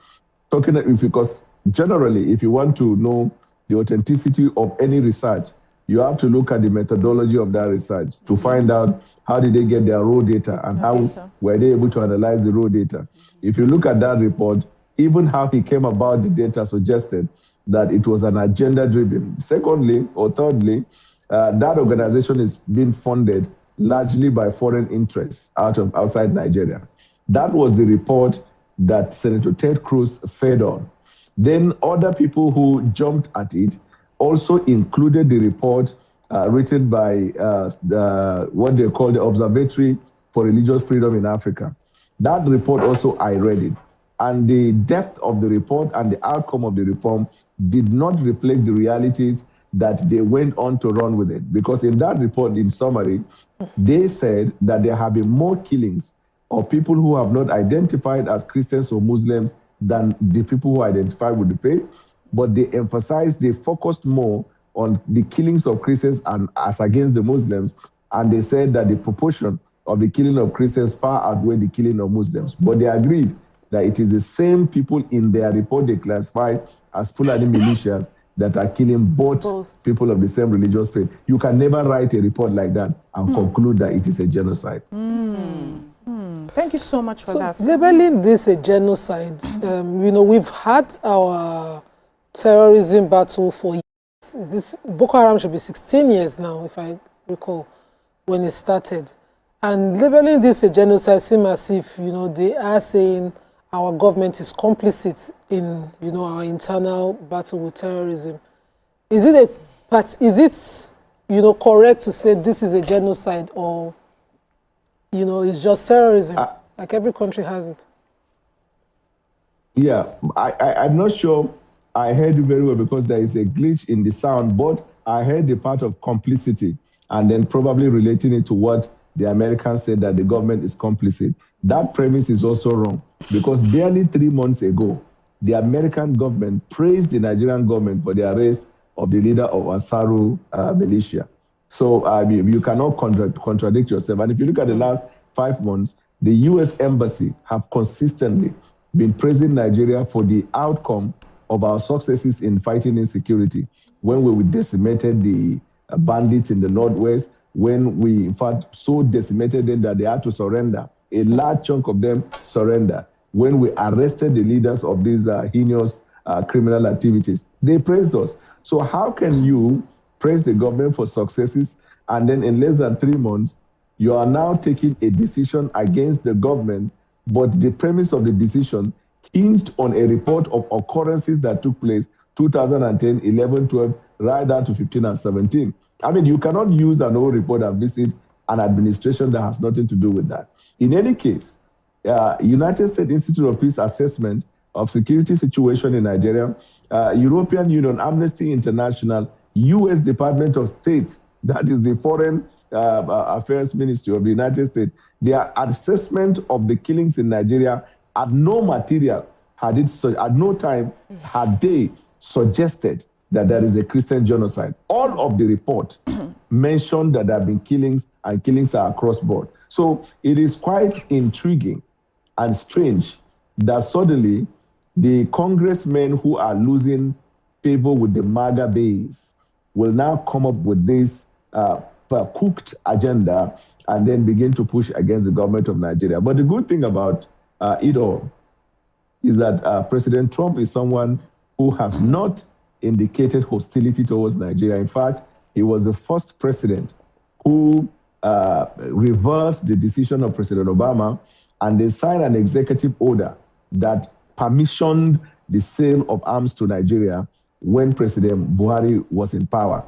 because generally, if you want to know the authenticity of any research, you have to look at the methodology of that research to find out how did they get their raw data and how were they able to analyze the raw data. If you look at that report, even how he came about the data suggested that it was an agenda-driven. Secondly, or thirdly, that organization is being funded largely by foreign interests outside Nigeria. That was the report that Senator Ted Cruz fed on. Then other people who jumped at it also included the report written by what they call the Observatory for Religious Freedom in Africa. That report also, I read it. And the depth of the report and the outcome of the reform did not reflect the realities that they went on to run with it. Because in that report, in summary, they said that there have been more killings of people who have not identified as Christians or Muslims than the people who identify with the faith. But they focused more on the killings of Christians and as against the Muslims and they said that the proportion of the killing of Christians far outweigh the killing of Muslims. But they agreed that it is the same people in their report they classified as Fulani militias that are killing both people of the same religious faith. You can never write a report like that and conclude that it is a genocide. Thank you so much for that. Labeling this a genocide, you know, we've had our terrorism battle for years. This Boko Haram should be 16 years now, if I recall, when it started. And labeling this a genocide seems as if, you know, they are saying our government is complicit in, you know, our internal battle with terrorism. Is it you know, correct to say this is a genocide, or, you know, it's just terrorism, like every country has it? Yeah, I'm not sure I heard you very well because there is a glitch in the sound, but I heard the part of complicity and then probably relating it to what the Americans said, that the government is complicit. That premise is also wrong because barely 3 months ago, the American government praised the Nigerian government for the arrest of the leader of Ansaru militia. So you cannot contradict yourself. And if you look at the last 5 months, the U.S. Embassy have consistently been praising Nigeria for the outcome of our successes in fighting insecurity. When we decimated the bandits in the Northwest, when we, in fact, so decimated them that they had to surrender. A large chunk of them surrendered. When we arrested the leaders of these heinous criminal activities, they praised us. So how can you praise the government for successes and then in less than 3 months, you are now taking a decision against the government, but the premise of the decision hinged on a report of occurrences that took place 2010, 11, 12, right down to 15 and 17. I mean, you cannot use an old report and visit an administration that has nothing to do with that. In any case, United States Institute of Peace Assessment of Security Situation in Nigeria, European Union, Amnesty International, U.S. Department of State, that is the Foreign Affairs Ministry of the United States, their assessment of the killings in Nigeria at no material at no time had they suggested that there is a Christian genocide. All of the report mentioned that there have been killings, and killings are across board. So it is quite intriguing and strange that suddenly the congressmen who are losing favor with the MAGA base will now come up with this cooked agenda and then begin to push against the government of Nigeria. But the good thing about it all is that President Trump is someone who has not indicated hostility towards Nigeria. In fact, he was the first president who reversed the decision of President Obama, and they signed an executive order that permissioned the sale of arms to Nigeria when President Buhari was in power.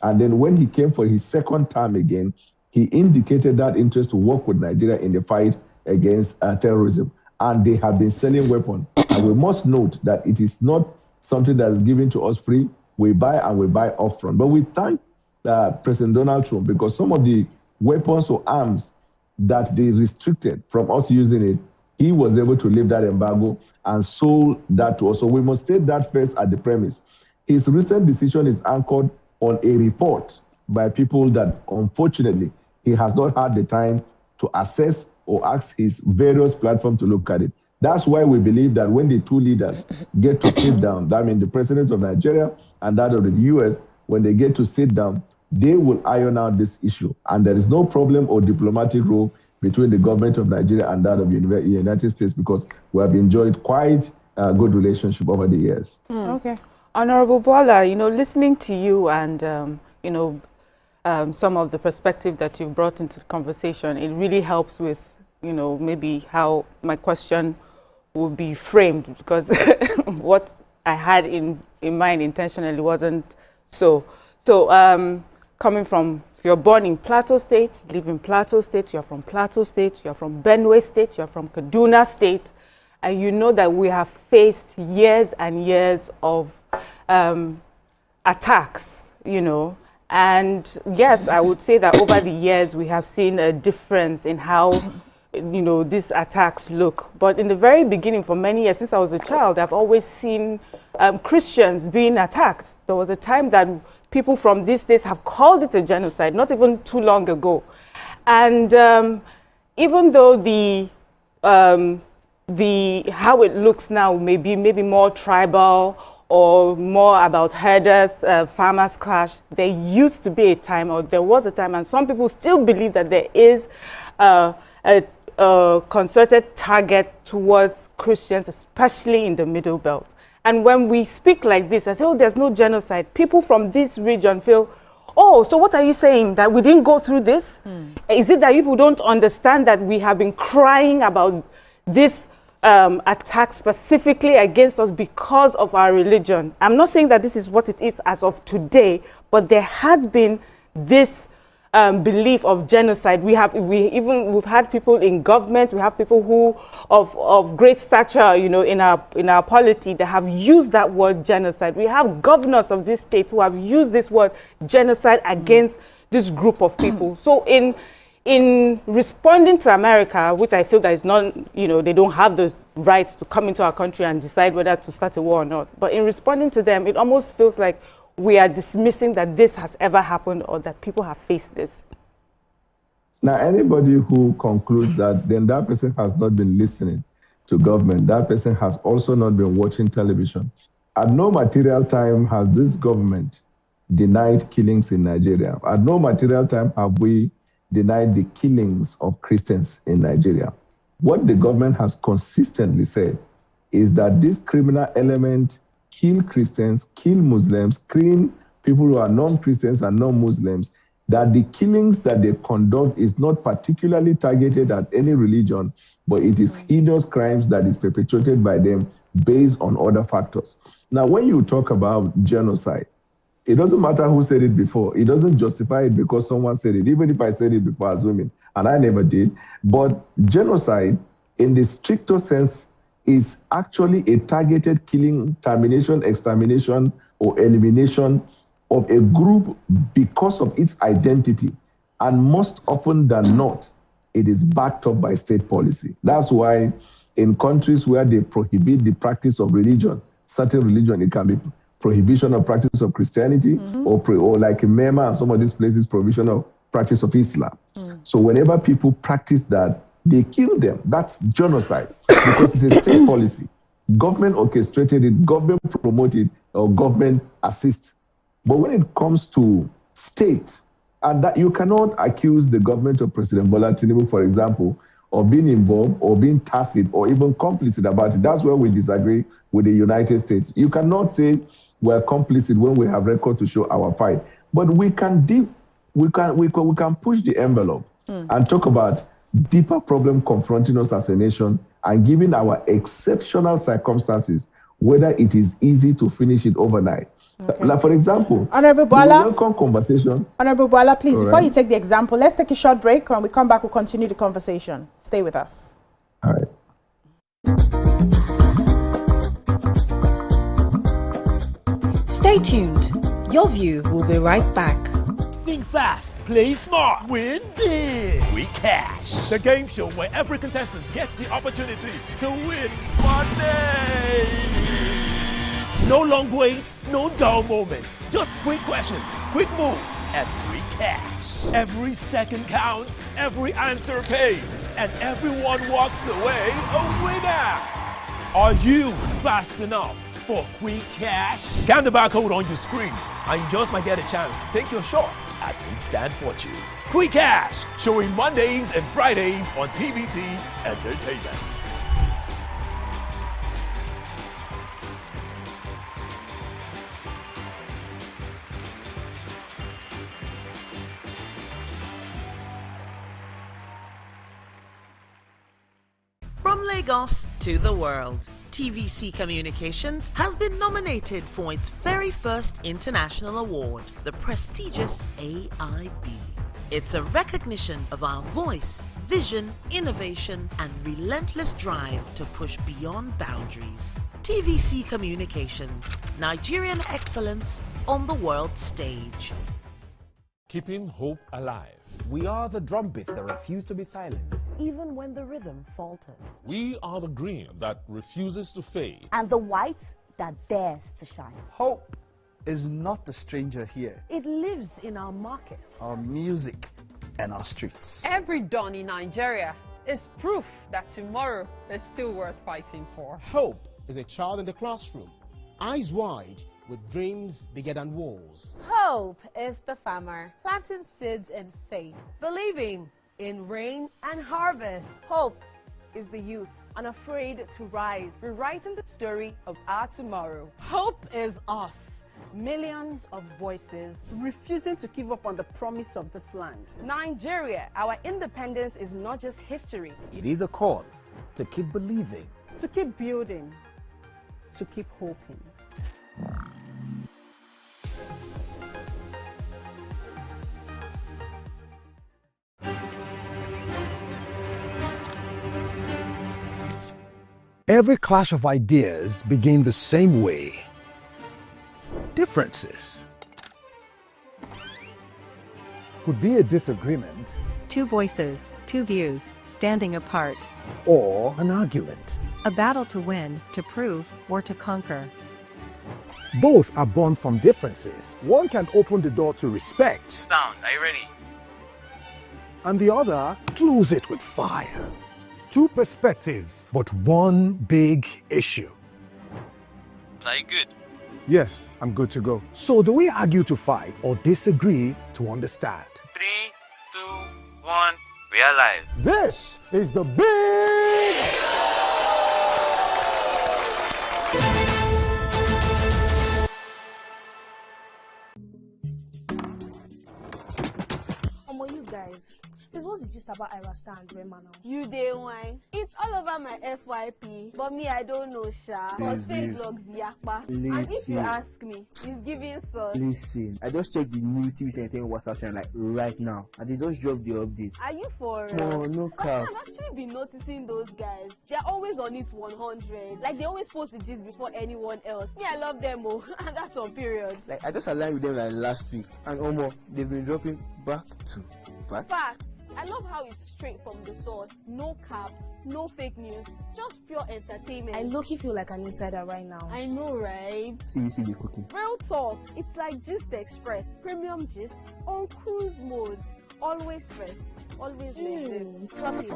And then when he came for his second term again, he indicated that interest to work with Nigeria in the fight against terrorism. And they have been selling weapons. And we must note that it is not something that is given to us free. We buy and we buy upfront. But we thank President Donald Trump because some of the weapons or arms that they restricted from us using it, he was able to lift that embargo and sold that to us. So we must state that first at the premise. His recent decision is anchored on a report by people that, unfortunately, he has not had the time to assess or ask his various platforms to look at it. That's why we believe that when the two leaders get to sit down, that means the president of Nigeria and that of the US, when they get to sit down, they will iron out this issue. And there is no problem or diplomatic role between the government of Nigeria and that of the United States because we have enjoyed quite a good relationship over the years. Okay. Honorable Bola, you know, listening to you and, you know, some of the perspective that you've brought into the conversation, it really helps with, you know, maybe how my question will be framed because what I had in mind intentionally wasn't so. So coming from, if you're born in Plateau State, live in Plateau State, you're from Plateau State, you're from Benue State, you're from Kaduna State, and you know that we have faced years and years of attacks, you know, and yes, I would say that over the years we have seen a difference in how, you know, these attacks look. But in the very beginning, for many years, since I was a child, I've always seen Christians being attacked. There was a time that people from these states have called it a genocide, not even too long ago. And even though how it looks now may be maybe more tribal or more about herders, farmers clash, there used to be a time, or there was a time, and some people still believe that there is a concerted target towards Christians, especially in the Middle Belt. And when we speak like this, I say, oh, there's no genocide. People from this region feel, oh, so what are you saying? That we didn't go through this? Is it that people don't understand that we have been crying about this attack specifically against us because of our religion? I'm not saying that this is what it is as of today, but there has been this belief of genocide. We've had people in government, we have people who of great stature, you know, in our polity that have used that word genocide. We have governors of this state who have used this word genocide against this group of people. So in responding to America, which I feel that is not, you know, they don't have the right to come into our country and decide whether to start a war or not. But in responding to them, it almost feels like we are dismissing that this has ever happened or that people have faced this. Now, anybody who concludes that, then that person has not been listening to government. That person has also not been watching television. At no material time has this government denied killings in Nigeria. At no material time have we denied the killings of Christians in Nigeria. What the government has consistently said is that this criminal element kill Christians, kill Muslims, kill people who are non-Christians and non-Muslims, that the killings that they conduct is not particularly targeted at any religion, but it is heinous crimes that is perpetrated by them based on other factors. Now, when you talk about genocide, it doesn't matter who said it before. It doesn't justify it because someone said it, even if I said it before, assuming, and I never did. But genocide, in the stricter sense, is actually a targeted killing, termination, extermination, or elimination of a group because of its identity. And most often than not, it is backed up by state policy. That's why in countries where they prohibit the practice of religion, certain religion, it can be prohibition of practice of Christianity, or like in Myanmar and some of these places, prohibition of practice of Islam. So whenever people practice that, they kill them. That's genocide because it's a state policy. Government orchestrated it, government promoted, or government assists. But when it comes to state, and that you cannot accuse the government of President Bola Tinubu, for example, of being involved or being tacit or even complicit about it. That's where we disagree with the United States. You cannot say we're complicit when we have record to show our fight. But we can push the envelope and talk about deeper problem confronting us as a nation and given our exceptional circumstances, whether it is easy to finish it overnight. Okay. Like for example, Honorable Bola, conversation. Honorable Bola, please, before you take the example, let's take a short break. When we come back, we'll continue the conversation. Stay with us. All right. Stay tuned. Your View will be right back. Think fast, play smart, win big. We Cash, the game show where every contestant gets the opportunity to win money. No long waits, no dull moments. Just quick questions, quick moves, and free cash. Every second counts, every answer pays, and everyone walks away a winner. Are you fast enough for quick cash? Scan the barcode on your screen, and you just might get a chance to take your shot at instant fortune. Quick Cash, showing Mondays and Fridays on TVC Entertainment. From Lagos to the world, TVC Communications has been nominated for its very first international award, the prestigious AIB. It's a recognition of our voice, vision, innovation, and relentless drive to push beyond boundaries. TVC Communications, Nigerian excellence on the world stage. Keeping hope alive. We are the drumbeats that refuse to be silenced. Even when the rhythm falters. We are the green that refuses to fade. And the white that dares to shine. Hope is not a stranger here. It lives in our markets, our music, and our streets. Every dawn in Nigeria is proof that tomorrow is still worth fighting for. Hope is a child in the classroom, eyes wide, with dreams bigger than walls. Hope is the farmer, planting seeds in faith. Believing in rain and harvest. Hope is the youth, unafraid to rise, rewriting the story of our tomorrow. Hope is us, millions of voices refusing to give up on the promise of this land. Nigeria, our independence is not just history. It is a call to keep believing, to keep building, to keep hoping. Every clash of ideas begin the same way. Differences could be a disagreement, Two voices, two views, standing apart. or an argument. A battle to win, to prove, or to conquer. Both are born from differences. One can open the door to respect, Sound, are you ready? and the other close it with fire. Two perspectives, but one big issue. Are you good? Yes, I'm good to go. So do we argue to fight or disagree to understand? 3, 2, 1, we are live. This is the big... You guys, this was the gist about Irasta and Rema now. You day wine. It's all over my FYP. But me, I don't know, Sha. Because fake blogs yakpa. And if you ask me, it's giving sauce. Listen, I just checked the new TV Entertainment WhatsApp channel like right now, and they just dropped the update. Are you for Oh, no cap. I've actually been noticing those guys. They're always on it 100. Like, they always post the gist before anyone else. Me, I love them, oh. And that's on period. Like, I just aligned with them like last week, and they've been dropping back to back. Facts. I love how it's straight from the source. No cap, no fake news, just pure entertainment. I low-key feel like an insider right now. I know, right? TVC be cooking. Real talk. It's like Gist Express. Premium gist on cruise mode. Always first. Always legit. Clock it.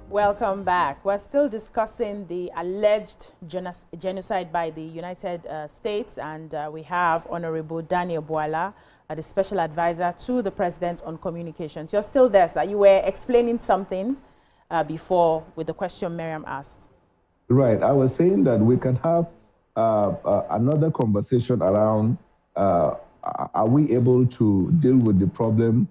Welcome back. We're still discussing the alleged genocide by the United States, and we have Honorable Daniel Bwala, the Special Advisor to the President on Communications. You're still there, sir. You were explaining something before with the question Miriam asked. Right. I was saying that we can have another conversation around are we able to deal with the problem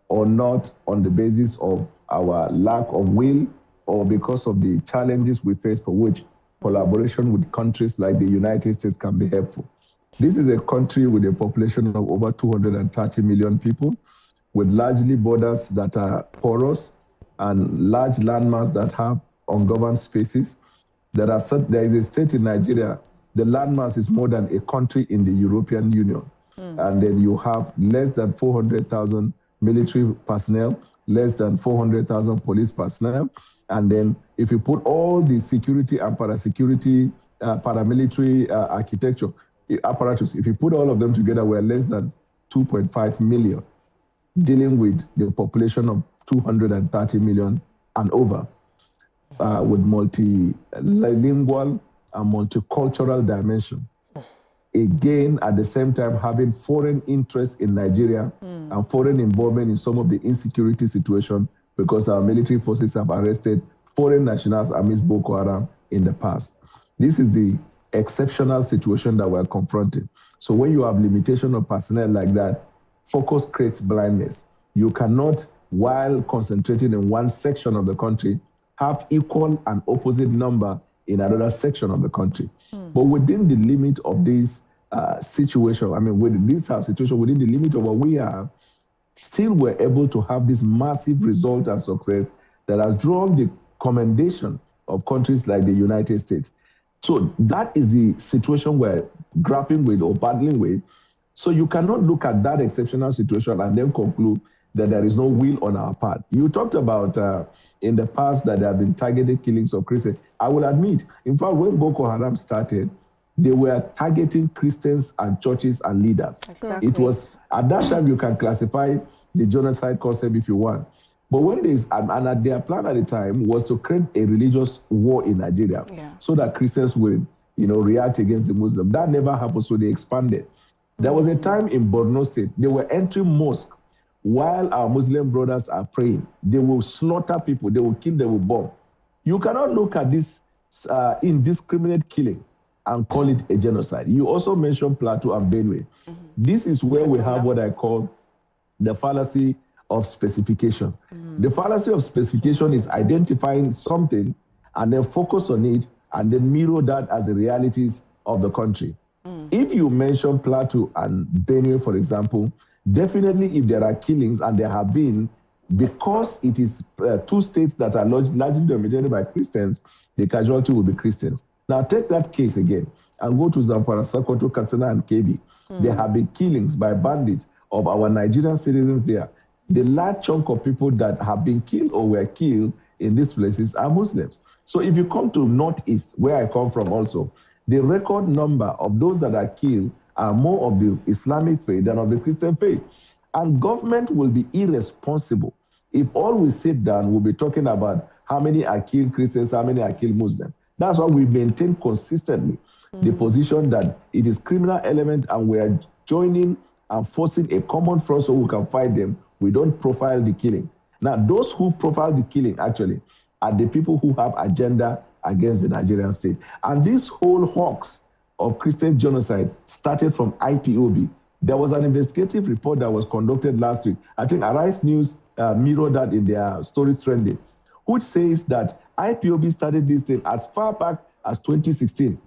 or not on the basis of our lack of will or because of the challenges we face, for which collaboration with countries like the United States can be helpful. This is a country with a population of over 230 million people, with largely borders that are porous and large landmass that have ungoverned spaces. There is a state in Nigeria, the landmass is more than a country in the European Union. And then you have less than 400,000 military personnel, less than 400,000 police personnel. And then if you put all the security and parasecurity, paramilitary architecture apparatus, if you put all of them together, we're less than 2.5 million, dealing with the population of 230 million and over, with multilingual and multicultural dimension. Again, at the same time, having foreign interests in Nigeria and foreign involvement in some of the insecurity situation, because our military forces have arrested foreign nationals amidst Boko Haram in the past. This is the exceptional situation that we're confronting. So when you have limitation of personnel like that, focus creates blindness. You cannot, while concentrating in one section of the country, have equal and opposite number in another section of the country. But within the limit of this situation, I mean, with this situation, within the limit of what we have, still we're able to have this massive result and success that has drawn the commendation of countries like the United States. So that is the situation we're grappling with or battling with. So you cannot look at that exceptional situation and then conclude that there is no will on our part. You talked about in the past that there have been targeted killings of Christians. I will admit, in fact, when Boko Haram started, they were targeting Christians and churches and leaders. Exactly. It was, at that time, you can classify the genocide concept if you want. But when their plan at the time was to create a religious war in Nigeria so that Christians would, react against the Muslims. That never happened, so they expanded. There was a time in Borno State, they were entering mosque while our Muslim brothers are praying. They will slaughter people, they will kill, they will bomb. You cannot look at this indiscriminate killing and call it a genocide. You also mentioned Plateau and Benue. This is where we have what I call the fallacy of specification. The fallacy of specification is identifying something and then focus on it and then mirror that as the realities of the country. If you mention Plateau and Benue, for example, definitely if there are killings, and there have been, because it is two states that are largely dominated by Christians, the casualty will be Christians. Now take that case again and go to Zamfara, Sokoto, Katsina, and Kebbi. There have been killings by bandits of our Nigerian citizens there. The large chunk of people that have been killed or were killed in these places are Muslims. So if you come to Northeast, where I come from also, the record number of those that are killed are more of the Islamic faith than of the Christian faith. And government will be irresponsible if all we sit down, we'll be talking about how many are killed Christians, how many are killed Muslims. That's why we maintain consistently the position that it is criminal element and we are joining and forcing a common front so we can fight them. We don't profile the killing. Now, those who profile the killing actually are the people who have agenda against the Nigerian state. And this whole hoax of Christian genocide started from IPOB. There was an investigative report that was conducted last week. I think Arise News mirrored that in their stories trending, which says that IPOB started this thing as far back as 2016,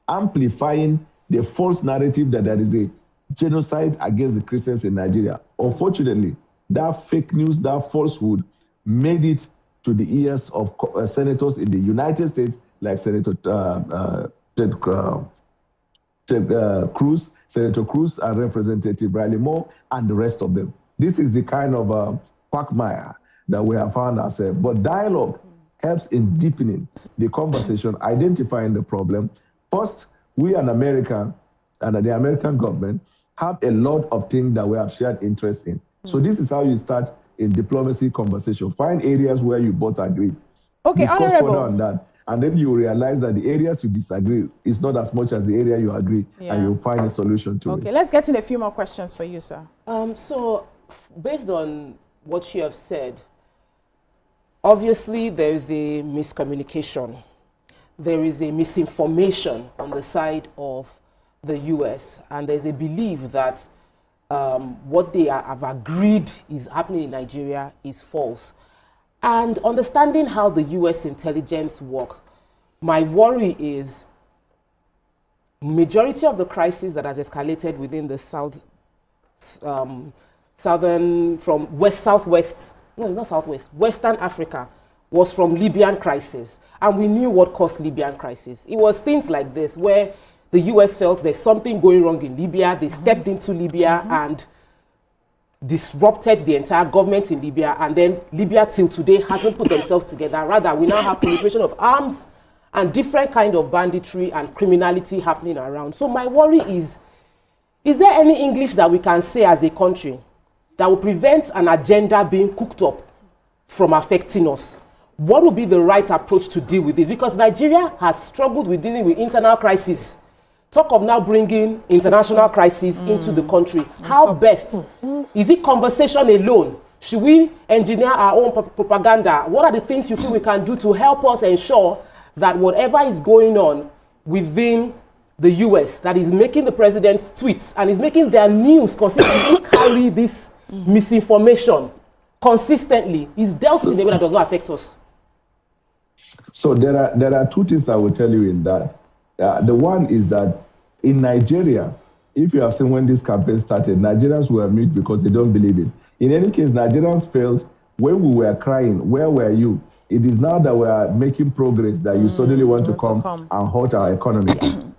amplifying the false narrative that there is a genocide against the Christians in Nigeria. Unfortunately, that fake news, that falsehood, made it to the ears of senators in the United States, like Senator Cruz, and Representative Riley Moore, and the rest of them. This is the kind of quagmire that we have found ourselves. But dialogue helps in deepening the conversation, identifying the problem. First, we in America and the American government have a lot of things that we have shared interest in. So this is how you start in diplomacy conversation. Find areas where you both agree. Okay, discuss Honorable. further on that. And then you realize that the areas you disagree is not as much as the area you agree, and you'll find a solution to it. Okay, let's get in a few more questions for you, sir. So, based on what you have said, obviously there is a miscommunication. There is a misinformation on the side of the US, and there's a belief that what they have agreed is happening in Nigeria is false. And understanding how the US intelligence work, my worry is majority of the crisis that has escalated within the Western Africa was from Libyan crisis. And we knew what caused Libyan crisis. It was things like this where the US felt there's something going wrong in Libya. They stepped into Libya and disrupted the entire government in Libya, and then Libya till today hasn't put themselves together. Rather, we now have proliferation of arms and different kind of banditry and criminality happening around. So my worry is there any English that we can say as a country that will prevent an agenda being cooked up from affecting us? What would be the right approach to deal with this? Because Nigeria has struggled with dealing with internal crisis. Talk of now bringing international crisis into the country. How best? Is it conversation alone? Should we engineer our own propaganda? What are the things you feel we can do to help us ensure that whatever is going on within the US that is making the president's tweets and is making their news consistently carry this misinformation consistently is dealt in a way that does not affect us? So there are two things I will tell you in that. The one is that in Nigeria, if you have seen when this campaign started, Nigerians were mute because they don't believe it. In any case, Nigerians felt when we were crying, where were you? It is now that we are making progress that you suddenly want to come and hurt our economy.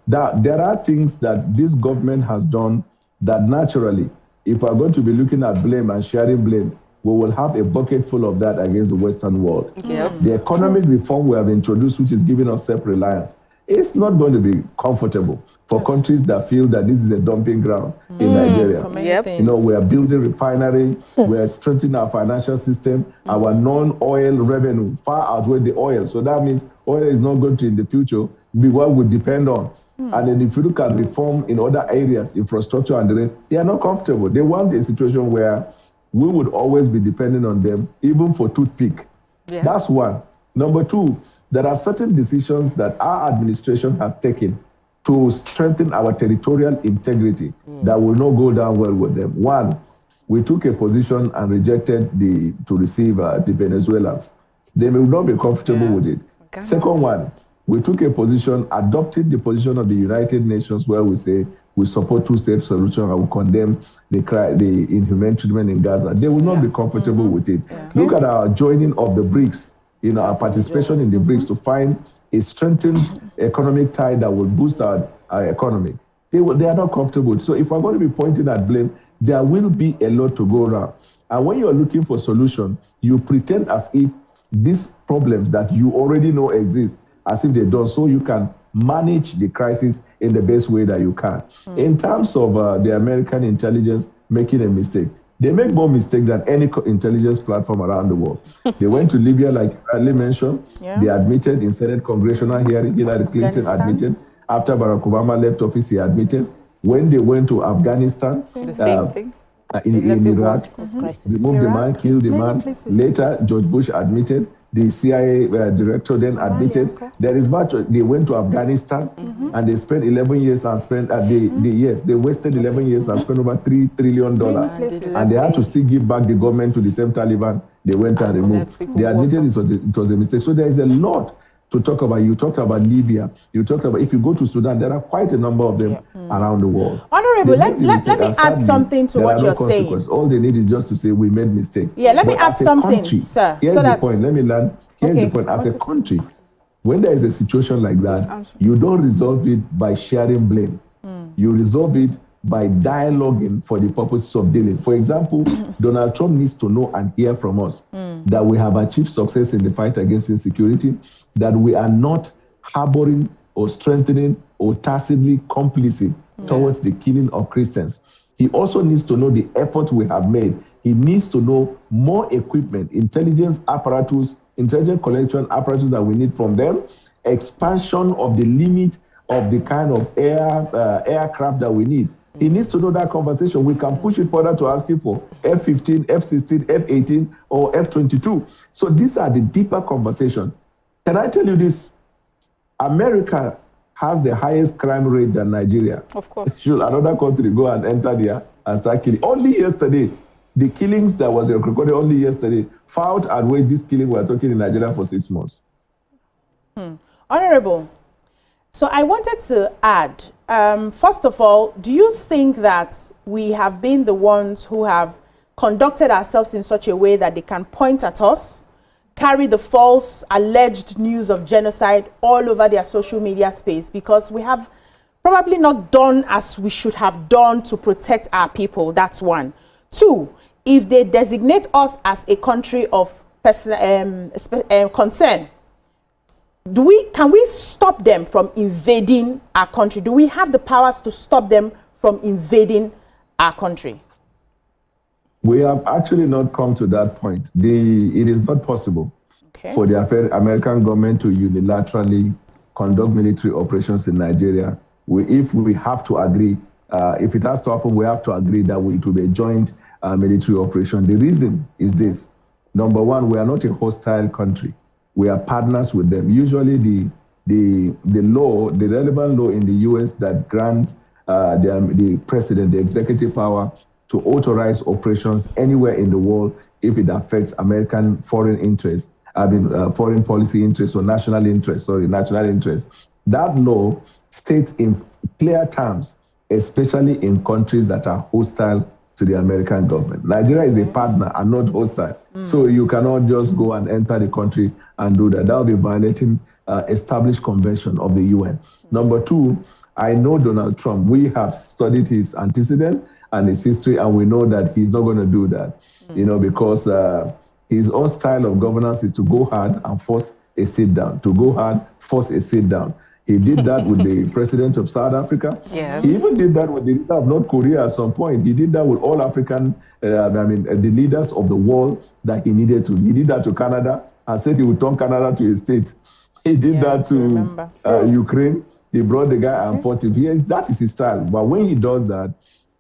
That there are things that this government has done that naturally, if we're going to be looking at blame and sharing blame, we will have a bucket full of that against the Western world. The economic reform we have introduced, which is giving us self-reliance, it's not going to be comfortable for countries that feel that this is a dumping ground in Nigeria. You know, we are building refinery, we are strengthening our financial system, our non-oil revenue far outweigh the oil. So that means oil is not going to, in the future, be what we depend on. And then if you look at reform in other areas, infrastructure and the rest, they are not comfortable. They want a situation where we would always be dependent on them, even for toothpick. That's one. Number two, there are certain decisions that our administration has taken to strengthen our territorial integrity that will not go down well with them. One, we took a position and rejected to receive the Venezuelans. They will not be comfortable with it. Second one, we took a position, adopted the position of the United Nations where we say we support two-state solution and we condemn the inhumane treatment in Gaza. They will not be comfortable with it. Look at our joining of the BRICS, you know, our participation in the BRICS to find a strengthened economic tie that will boost our economy. They are not comfortable. So if we're going to be pointing at blame, there will be a lot to go around. And when you're looking for solution, you pretend as if these problems that you already know exist, as if they don't, so you can manage the crisis in the best way that you can. In terms of the American intelligence making a mistake, they make more mistake than any intelligence platform around the world. They went to Libya, like you earlier mentioned. They admitted in Senate congressional hearing, Hillary Clinton admitted. After Barack Obama left office, he admitted. When they went to Afghanistan, the same thing. In Iraq, removed the man, killed the man. Later, George Bush admitted. The CIA director then admitted there is much. They went to Afghanistan and they spent 11 years and spent they wasted 11 years and spent over $3 trillion, and they had to still give back the government to the same Taliban they went and removed. They admitted it was a mistake. So there is a lot to talk about. You talked about Libya. You talked about, if you go to Sudan, there are quite a number of them around the world. Honorable, let me add something to what you're saying. All they need is just to say we made mistake. Yeah, let me add something, sir. Here's the point. Let me land. Here's the point. As a country, when there is a situation like that, you don't resolve it by sharing blame. You resolve it by dialoguing for the purposes of dealing. For example, Donald Trump needs to know and hear from us that we have achieved success in the fight against insecurity, that we are not harboring or strengthening or tacitly complicit towards the killing of Christians. He also needs to know the effort we have made. He needs to know more equipment, intelligence apparatus, intelligence collection apparatus that we need from them, expansion of the limit of the kind of aircraft that we need. He needs to know that conversation. We can push it further to asking for F-15, F-16, F-18, or F-22. So these are the deeper conversations. Can I tell you this? America has the highest crime rate than Nigeria. Of course. Should another country go and enter there and start killing? Only yesterday, the killings that was recorded only yesterday far outweigh this killing we're talking in Nigeria for 6 months. Honorable, so I wanted to add, first of all, do you think that we have been the ones who have conducted ourselves in such a way that they can point at us, carry the false alleged news of genocide all over their social media space, because we have probably not done as we should have done to protect our people? That's one. Two, if they designate us as a country of concern, can we stop them from invading our country? Do we have the powers to stop them from invading our country? We have actually not come to that point. It is not possible for the American government to unilaterally conduct military operations in Nigeria. If we have to agree, if it has to happen, we have to agree that it will be a joint military operation. The reason is this. Number one, we are not a hostile country. We are partners with them. Usually the law, the relevant law in the US that grants the president the executive power to authorize operations anywhere in the world if it affects American foreign interests, foreign policy interests or national interests. That law states in clear terms especially in countries that are hostile to the American government. Nigeria is a partner and not hostile. So you cannot just go and enter the country and do that. That will be violating established convention of the UN. Number two, I know Donald Trump. We have studied his antecedent and his history, and we know that he's not going to do that, you know, because his own style of governance is to go hard and force a sit down, to go hard, force a sit down. He did that with the president of South Africa. Yes. He even did that with the leader of North Korea at some point. He did that with all African, the leaders of the world that he needed to. He did that to Canada and said he would turn Canada to a state. He did that to Ukraine. He brought the guy and fought him. That is his style. But when he does that,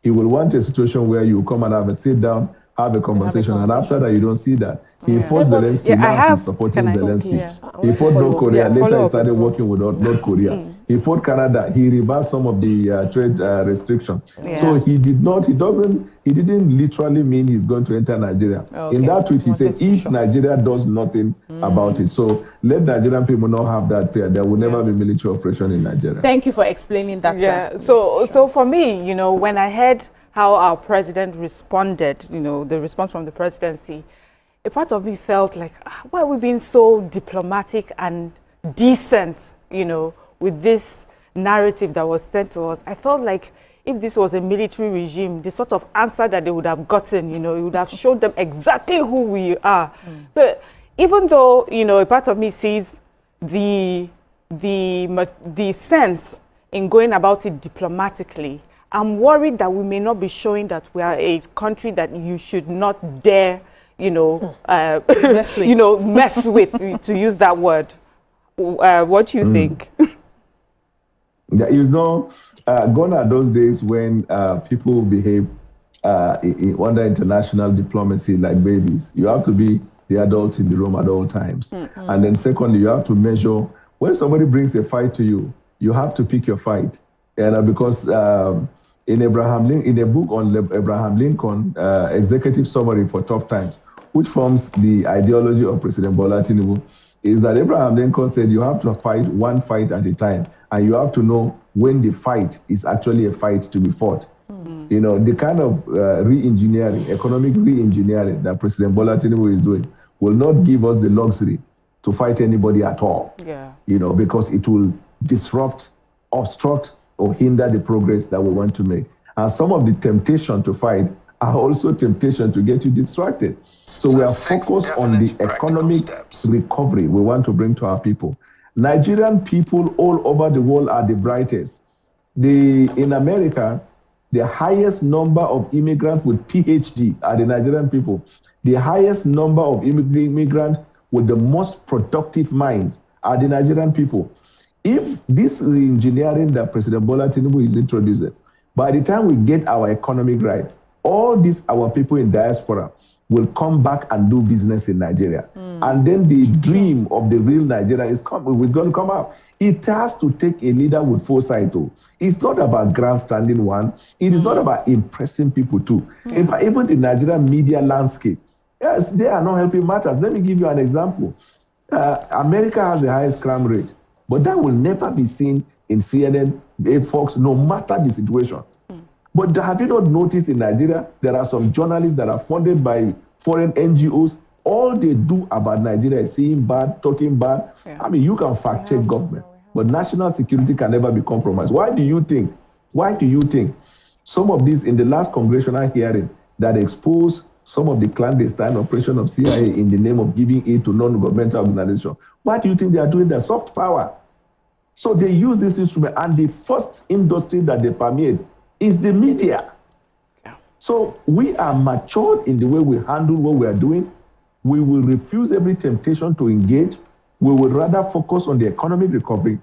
he will want a situation where you come and have a sit down, have a conversation, and after that, you don't see that. He fought Zelensky, now he's supporting Zelensky. He fought North Korea, later he started working with North Korea. He fought Canada, he reversed some of the trade restrictions. So he didn't literally mean he's going to enter Nigeria. In that tweet, he said, if Nigeria does nothing about it. So let Nigerian people not have that fear. There will never be military operation in Nigeria. Thank you for explaining that, sir. So for me, you know, when I heard how our president responded, you know, the response from the presidency, a part of me felt like, why are we being so diplomatic and decent, you know, with this narrative that was sent to us? I felt like if this was a military regime, the sort of answer that they would have gotten, you know, it would have showed them exactly who we are. So even though, you know, a part of me sees the sense in going about it diplomatically, I'm worried that we may not be showing that we are a country that you should not dare, you know, mess with, to use that word. What do you think? Yeah, you know, gone are those days when people behave under international diplomacy like babies. You have to be the adult in the room at all times. And then secondly, you have to measure, when somebody brings a fight to you, you have to pick your fight. And because in a book on Abraham Lincoln, Executive Summary for Tough Times, which forms the ideology of President Bola Tinubu, is that Abraham Lincoln said you have to fight one fight at a time, and you have to know when the fight is actually a fight to be fought. You know, the kind of re-engineering, economic re-engineering that President Bola Tinubu is doing will not give us the luxury to fight anybody at all. You know, because it will disrupt, obstruct, or hinder the progress that we want to make. And some of the temptation to fight are also temptation to get you distracted. So we are focused on the economic recovery we want to bring to our people. Nigerian people all over the world are the brightest. In America, the highest number of immigrants with PhD are the Nigerian people. The highest number of immigrants with the most productive minds are the Nigerian people. If this re-engineering that President Bola Tinubu is introducing, by the time we get our economic right, all these our people in diaspora will come back and do business in Nigeria. And then the dream of the real Nigeria is going to come out. It has to take a leader with foresight too. It's not about grandstanding one. It is not about impressing people too. In fact, even the Nigerian media landscape, yes, they are not helping matters. Let me give you an example. America has the highest crime rate, but that will never be seen in CNN, Fox, no matter the situation. But have you not noticed in Nigeria, there are some journalists that are funded by foreign NGOs. All they do about Nigeria is saying bad, talking bad. I mean, you can fact check government, but national security can never be compromised. Why do you think some of these in the last congressional hearing that exposed some of the clandestine operation of CIA in the name of giving aid to non-governmental organizations, why do you think they are doing that? Soft power. So they use this instrument, and the first industry that they permeate is the media. So we are matured in the way we handle what we are doing. We will refuse every temptation to engage. We will rather focus on the economic recovery,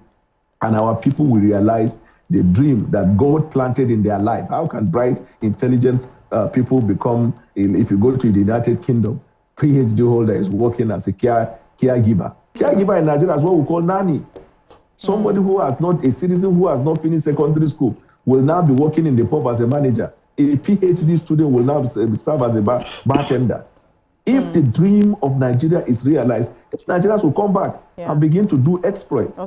and our people will realize the dream that God planted in their life. How can bright, intelligent people become, if you go to the United Kingdom, PhD holder is working as a caregiver. Caregiver in Nigeria is what we call nanny. Somebody who has not, a citizen who has not finished secondary school will now be working in the pub as a manager. A PhD student will now serve as a bartender. If the dream of Nigeria is realized, Nigerians will come back and begin to do exploit.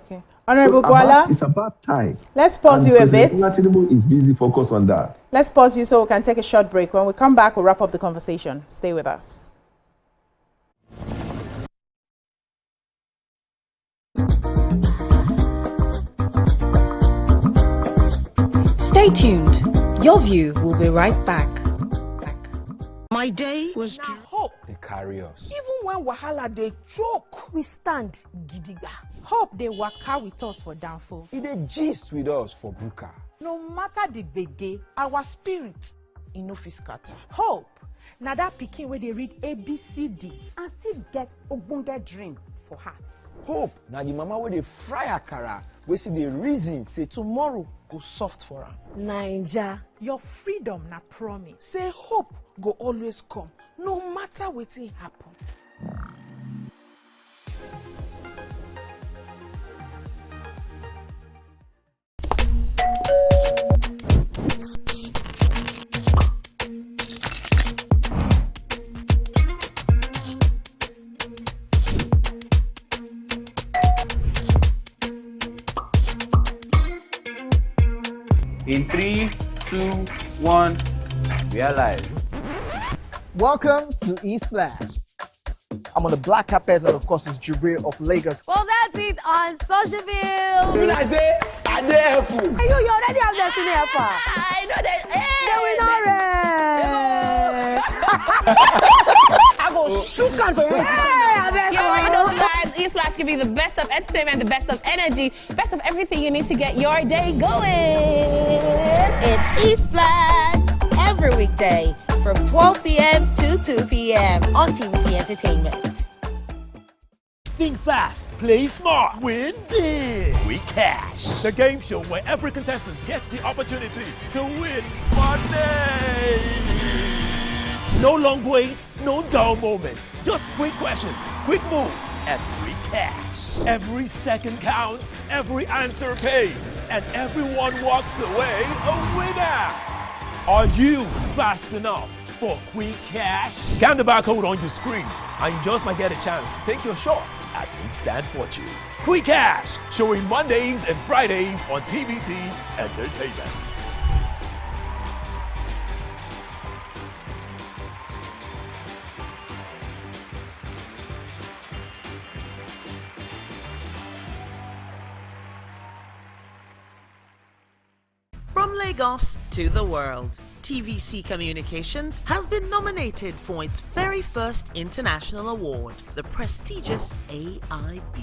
Honorable Bwala, it's about time. Let's pause you a bit. Tinubu is busy focused on that. Let's pause you so we can take a short break. When we come back, we'll wrap up the conversation. Stay with us. Stay tuned. Your View will be right back. My day was hope. They carry us. Even when wahala they choke, we stand gidigba. Hope they waka with us for downfall. They gist with us for buka. No matter the gbege, our spirit no fit scatter. Hope. Now that pikin where they read ABCD and still get ogbonge dream for hearts. Hope. Now the mama where they fry akara, we see the reason say tomorrow go soft for her. Naija, your freedom na promise. Say hope go always come, no matter wetin happen. In 3, 2, 1, we are live. Welcome to East Flash. I'm on the black carpet, and of course, it's Jubril of Lagos. Well, that's it on Socialville. When I say, I dare fool. You already have Destiny Alpha. I know that. I go shook on for you. You already know, guys. East Flash can be the best of entertainment, the best of energy, best of everything you need to get your day going. It's East Flash every weekday from 12 p.m. to 2 p.m. on TVC Entertainment. Think fast, play smart, win big. We Cash, the game show where every contestant gets the opportunity to win money. No long waits, no dull moments. Just quick questions, quick moves, and free cash. Every second counts, every answer pays, and everyone walks away a winner. Are you fast enough for quick cash? Scan the barcode on your screen, and you just might get a chance to take your shot at instant fortune. Quick Cash, showing Mondays and Fridays on TVC Entertainment. From Lagos to the world, TVC Communications has been nominated for its very first international award, the prestigious AIB.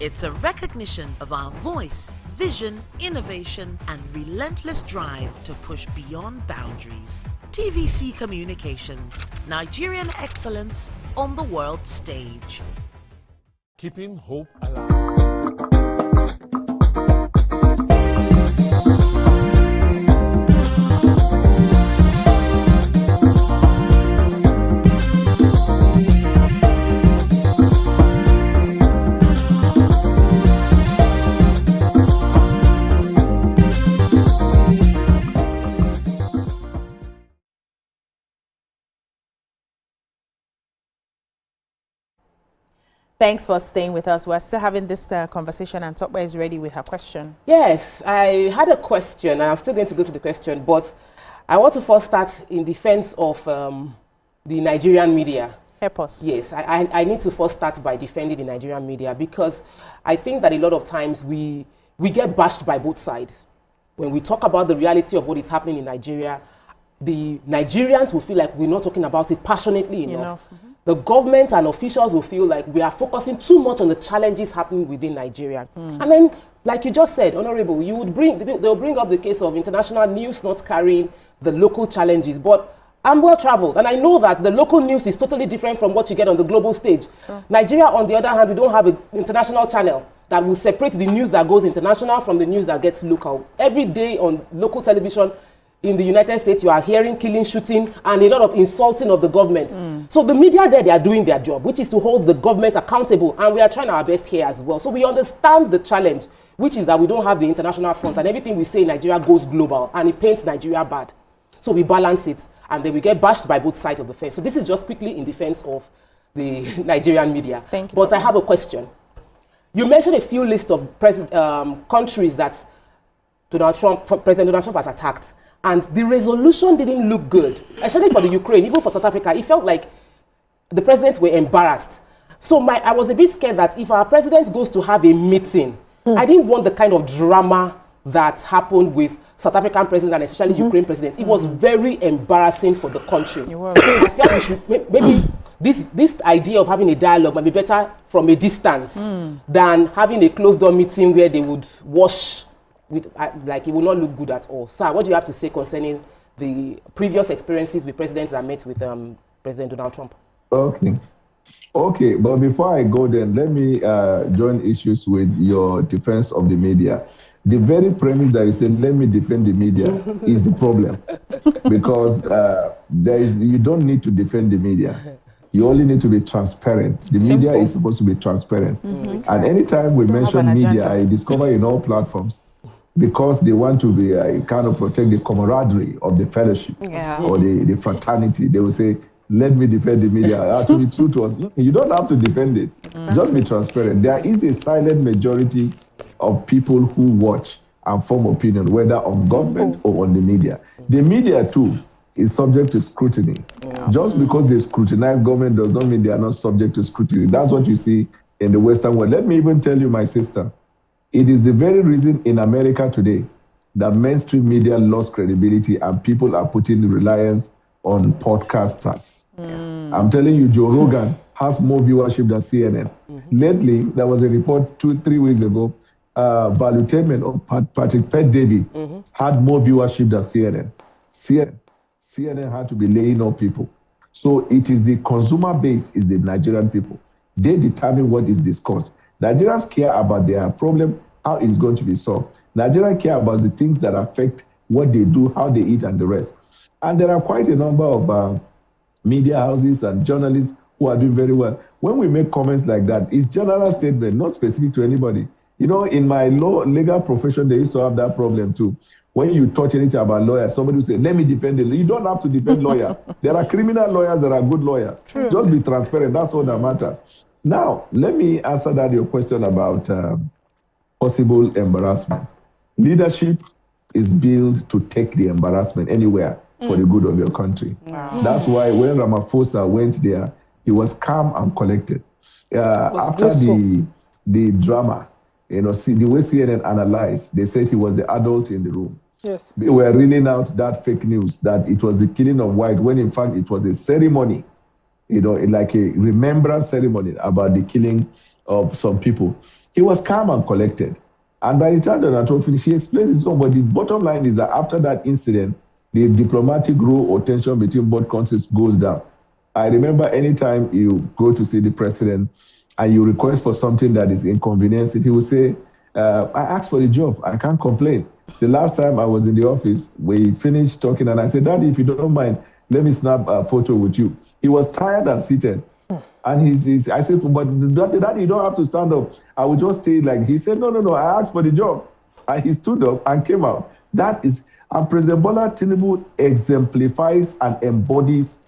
It's a recognition of our voice, vision, innovation, and relentless drive to push beyond boundaries. TVC Communications, Nigerian excellence on the world stage. Keeping hope alive. Thanks for staying with us. We're still having this conversation, and Tokwe is ready with her question. Yes, I had a question, and I'm still going to go to the question, but I want to first start in defense of the Nigerian media. Help us. Yes, I need to first start by defending the Nigerian media, because I think that a lot of times we get bashed by both sides. When we talk about the reality of what is happening in Nigeria, the Nigerians will feel like we're not talking about it passionately enough. Mm-hmm. The government and officials will feel like we are focusing too much on the challenges happening within Nigeria. Mm. And then, like you just said, Honorable, they'll bring up the case of international news not carrying the local challenges. But I'm well traveled, and I know that the local news is totally different from what you get on the global stage. Sure. Nigeria, on the other hand, we don't have an international channel that will separate the news that goes international from the news that gets local. Every day on local television, in the United States, you are hearing killing, shooting, and a lot of insulting of the government. Mm. So the media there, they are doing their job, which is to hold the government accountable, and we are trying our best here as well. So we understand the challenge, which is that we don't have the international front, and everything we say in Nigeria goes global, and it paints Nigeria bad. So we balance it, and then we get bashed by both sides of the fence. So this is just quickly in defense of the Nigerian media. Thank you. But I have a question. You mentioned a few lists of countries that President Donald Trump has attacked, and the resolution didn't look good, especially for the Ukraine, even for South Africa. It felt like the presidents were embarrassed. So I was a bit scared that if our president goes to have a meeting, I didn't want the kind of drama that happened with South African president and especially Ukraine president. It was very embarrassing for the country. I felt we should, maybe this idea of having a dialogue might be better from a distance than having a closed-door meeting where they would wash with, like, it will not look good at all. Sir, what do you have to say concerning the previous experiences with presidents that met with President Donald Trump? Okay, but before I go then, let me join issues with your defense of the media. The very premise that you said, let me defend the media, is the problem. Because you don't need to defend the media. You only need to be transparent. The media is supposed to be transparent. And anytime we mention media, I discover in all platforms, because they want to be kind of protect the camaraderie of the fellowship or the fraternity, they will say, let me defend the media. To be true to us, you don't have to defend it. Just be transparent. There is a silent majority of people who watch and form opinion, whether on government or on the media. The media, too, is subject to scrutiny. Just because they scrutinize government does not mean they are not subject to scrutiny. That's what you see in the Western world. Let me even tell you, my sister, it is the very reason in America today that mainstream media lost credibility and people are putting reliance on podcasters. I'm telling you, Joe Rogan has more viewership than CNN. Lately, there was a report 2-3 weeks ago, Valuetainment of Patrick Pet-David had more viewership than CNN. CNN had to be laying off people. So it is the consumer base, is the Nigerian people. They determine what is discussed. Nigerians care about their problem, how it is going to be solved. Nigerians care about the things that affect what they do, how they eat, and the rest. And there are quite a number of media houses and journalists who are doing very well. When we make comments like that, it's general statement, not specific to anybody. You know, in my legal profession, they used to have that problem too. When you touch anything about lawyers, somebody would say, let me defend it. You don't have to defend lawyers. There are criminal lawyers, there are good lawyers. True. Just be transparent. That's all that matters. Now, let me answer that your question about possible embarrassment. Leadership is built to take the embarrassment anywhere for the good of your country. Wow. That's why when Ramaphosa went there, he was calm and collected. After the drama, you know, the way CNN analyzed, they said he was the adult in the room. Yes. They were reeling out that fake news that it was the killing of white, when in fact it was a ceremony, you know, like a remembrance ceremony about the killing of some people. He was calm and collected. And by the time Donald Trump finished, he explains his own. But the bottom line is that after that incident, the diplomatic row or tension between both countries goes down. I remember anytime you go to see the president and you request for something that is inconveniencing, he will say, I asked for the job, I can't complain. The last time I was in the office, we finished talking and I said, Daddy, if you don't mind, let me snap a photo with you. He was tired and seated. And I said, but Daddy, you don't have to stand up. I would just stay like, he said, no, I asked for the job. And he stood up and came out. That is, and President Bola Tinubu exemplifies and embodies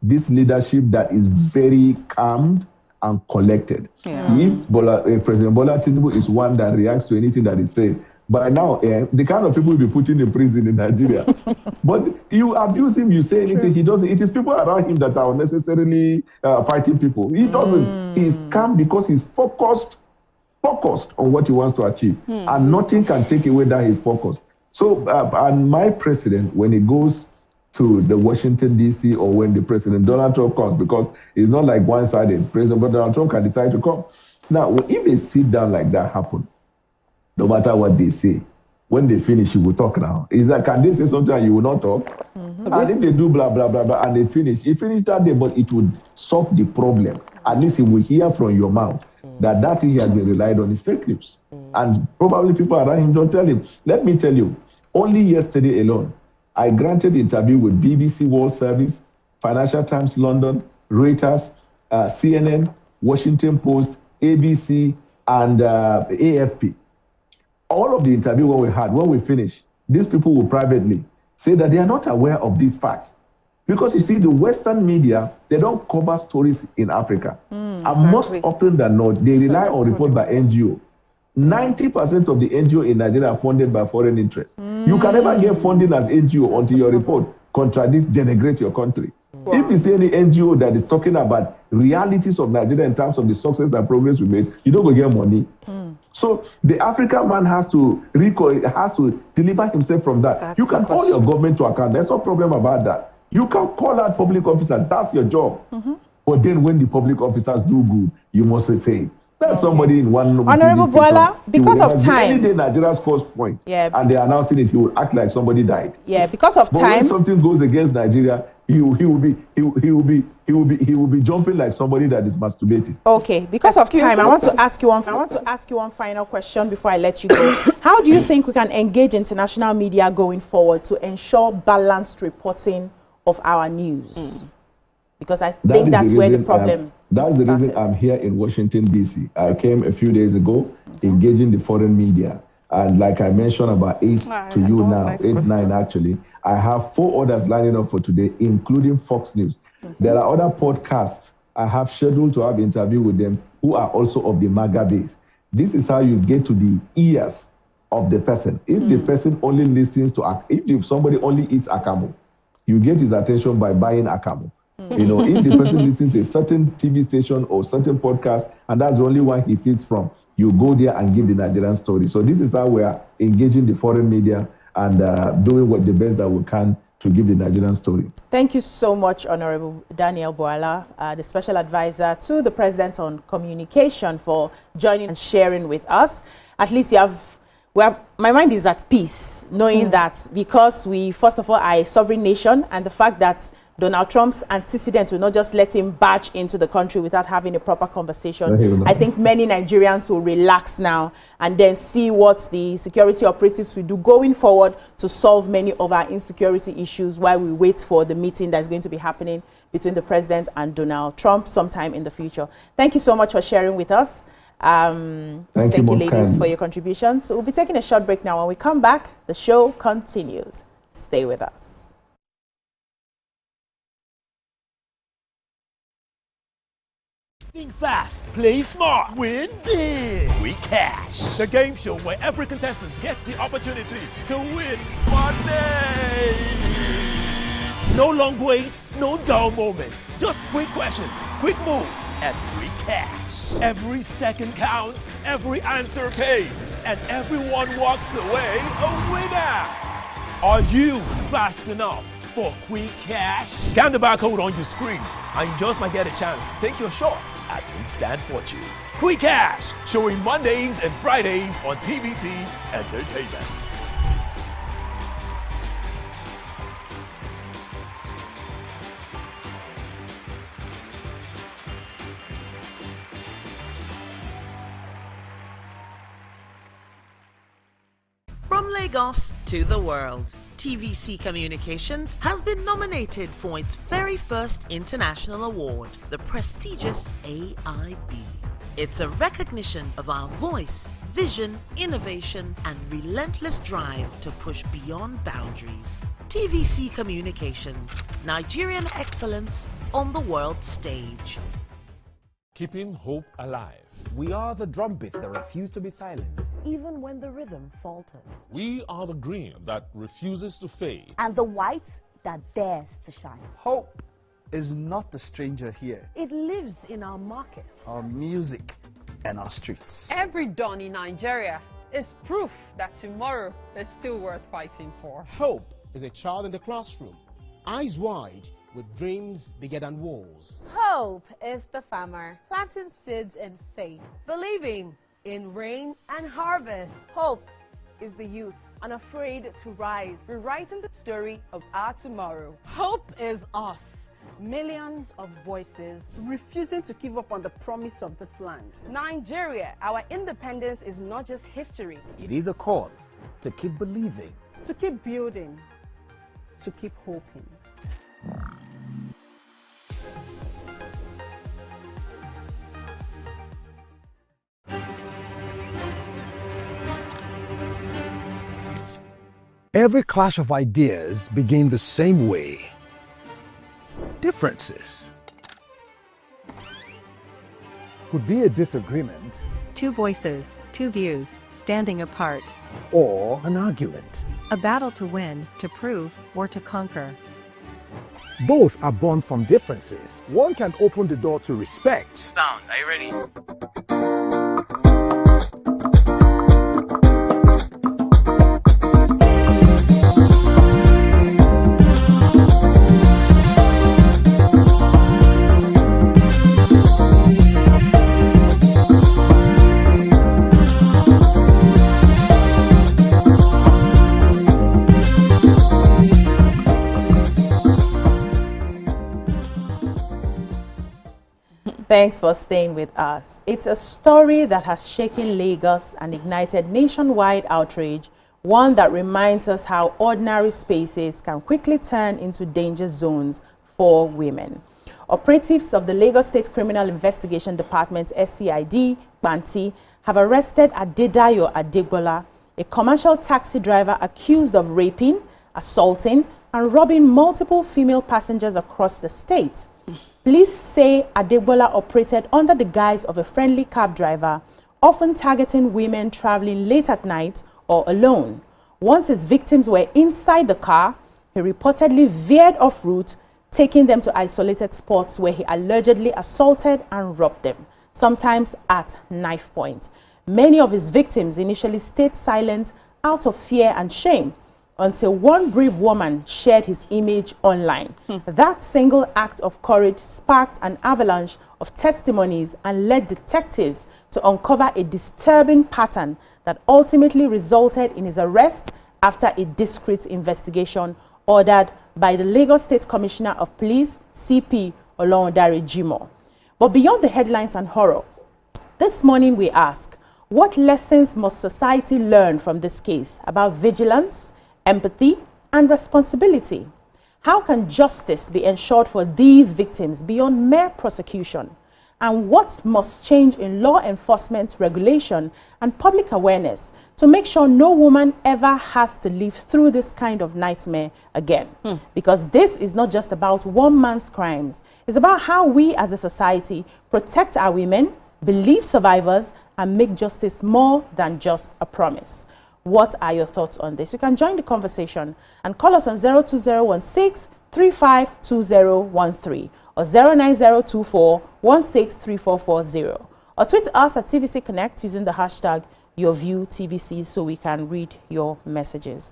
this leadership that is very calm and collected. Yeah. If President Bola Tinubu is one that reacts to anything that is said, by now, the kind of people will be putting in prison in Nigeria. But you abuse him, you say anything, he doesn't. It is people around him that are necessarily fighting people. He doesn't. He's calm because he's focused on what he wants to achieve. And nothing can take away that he's focused. So, and my president, when he goes to the Washington, D.C., or when the President Donald Trump comes, because it's not like one-sided. President Donald Trump can decide to come. Now, if a sit-down like that happen, no matter what they say, when they finish, you will talk now. Is that, can they say something and you will not talk? And if they do blah, blah, blah, blah, and they finish, he finished that day, but it would solve the problem. At least he will hear from your mouth that thing he has been relied on is fake news. And probably people around him don't tell him. Let me tell you, only yesterday alone, I granted interview with BBC World Service, Financial Times London, Reuters, CNN, Washington Post, ABC, and AFP. All of the interview when we finished, these people will privately say that they are not aware of these facts. Because you see, the Western media, they don't cover stories in Africa. And most often than not, they rely on report by NGO. 90% of the NGO in Nigeria are funded by foreign interests. You can never get funding as NGO until your report contradicts, denigrate your country. Wow. If you see any NGO that is talking about realities of Nigeria in terms of the success and progress we made, you don't go get money. So the African man has to deliver himself from that. That's you can hold your government to account. There's no problem about that. You can call out public officers. That's your job. But then when the public officers do good, you must say, there's somebody in one Honorable Bola, because of time. Any day Nigeria scores point, and they're announcing it, he will act like somebody died. Yeah, because of time. But when something goes against Nigeria, he will be jumping like somebody that is masturbating. Okay, because of time, I want to ask you one final question before I let you go. How do you think we can engage international media going forward to ensure balanced reporting of our news? Because I think that's where the problem. That's the reason I'm here in Washington, D.C. I came a few days ago engaging the foreign media. And like I mentioned about 8 to you now, 8, 9 actually. I have 4 others lining up for today, including Fox News. There are other podcasts I have scheduled to have interview with them who are also of the MAGA base. This is how you get to the ears of the person. If the person only listens to, if somebody only eats akamu, you get his attention by buying akamu. You know, if the person listens to a certain TV station or certain podcast, and that's the only one he feeds from, you go there and give the Nigerian story. So this is how we are engaging the foreign media and doing what the best that we can to give the Nigerian story. Thank you so much, Honorable Daniel Boala, the Special Advisor to the President on Communication, for joining and sharing with us. At least you have, my mind is at peace, knowing that because we, first of all, are a sovereign nation, and the fact that Donald Trump's antecedent will not just let him barge into the country without having a proper conversation. I think many Nigerians will relax now and then see what the security operatives will do going forward to solve many of our insecurity issues while we wait for the meeting that's going to be happening between the president and Donald Trump sometime in the future. Thank you so much for sharing with us. Thank you ladies, for your contributions. So we'll be taking a short break now. When we come back, the show continues. Stay with us. Think fast, play smart, win big. We Cash, the game show where every contestant gets the opportunity to win money. No long waits, no dull moments, just quick questions, quick moves, and We Cash. Every second counts, every answer pays, and everyone walks away a winner. Are you fast enough for Quick Cash? Scan the barcode on your screen and you just might get a chance to take your shot at instant fortune. Quick Cash, showing Mondays and Fridays on TVC Entertainment. From Lagos to the world, TVC Communications has been nominated for its very first international award, the prestigious AIB. It's a recognition of our voice, vision, innovation, and relentless drive to push beyond boundaries. TVC Communications, Nigerian excellence on the world stage. Keeping hope alive. We are the drumbeats that refuse to be silenced. Even when the rhythm falters. We are the green that refuses to fade. And the white that dares to shine. Hope is not a stranger here. It lives in our markets, our music, and our streets. Every dawn in Nigeria is proof that tomorrow is still worth fighting for. Hope is a child in the classroom, eyes wide, with dreams bigger than walls. Hope is the farmer planting seeds in faith, believing in rain and harvest. Hope is the youth unafraid to rise, rewriting the story of our tomorrow. Hope is us, millions of voices refusing to give up on the promise of this land. Nigeria, our independence is not just history. It is a call to keep believing, to keep building, to keep hoping. Every clash of ideas begins the same way. differences. Could be a disagreement. Two voices, two views, standing apart. Or an argument. A battle to win, to prove, or to conquer. Both are born from differences. One can open the door to respect. Sound, are you ready? Thanks for staying with us. It's a story that has shaken Lagos and ignited nationwide outrage, one that reminds us how ordinary spaces can quickly turn into danger zones for women. Operatives of the Lagos State Criminal Investigation Department, SCID, Banti, have arrested Adedayo Adegbola, a commercial taxi driver accused of raping, assaulting, and robbing multiple female passengers across the state. Police say Adegbola operated under the guise of a friendly cab driver, often targeting women traveling late at night or alone. Once his victims were inside the car, he reportedly veered off route, taking them to isolated spots where he allegedly assaulted and robbed them, sometimes at knife point. Many of his victims initially stayed silent out of fear and shame, until one brave woman shared his image online. That single act of courage sparked an avalanche of testimonies and led detectives to uncover a disturbing pattern that ultimately resulted in his arrest after a discreet investigation ordered by the Lagos State Commissioner of Police, CP Olorundare Jimoh. But beyond the headlines and horror, this morning we ask, what lessons must society learn from this case about vigilance, empathy, and responsibility? How can justice be ensured for these victims beyond mere prosecution? And what must change in law enforcement regulation and public awareness to make sure no woman ever has to live through this kind of nightmare again? Because this is not just about one man's crimes. It's about how we as a society protect our women, believe survivors, and make justice more than just a promise. What are your thoughts on this? You can join the conversation and call us on 02016-352013 or 09024163440, or tweet us at TVC Connect using the hashtag YourViewTVC so we can read your messages.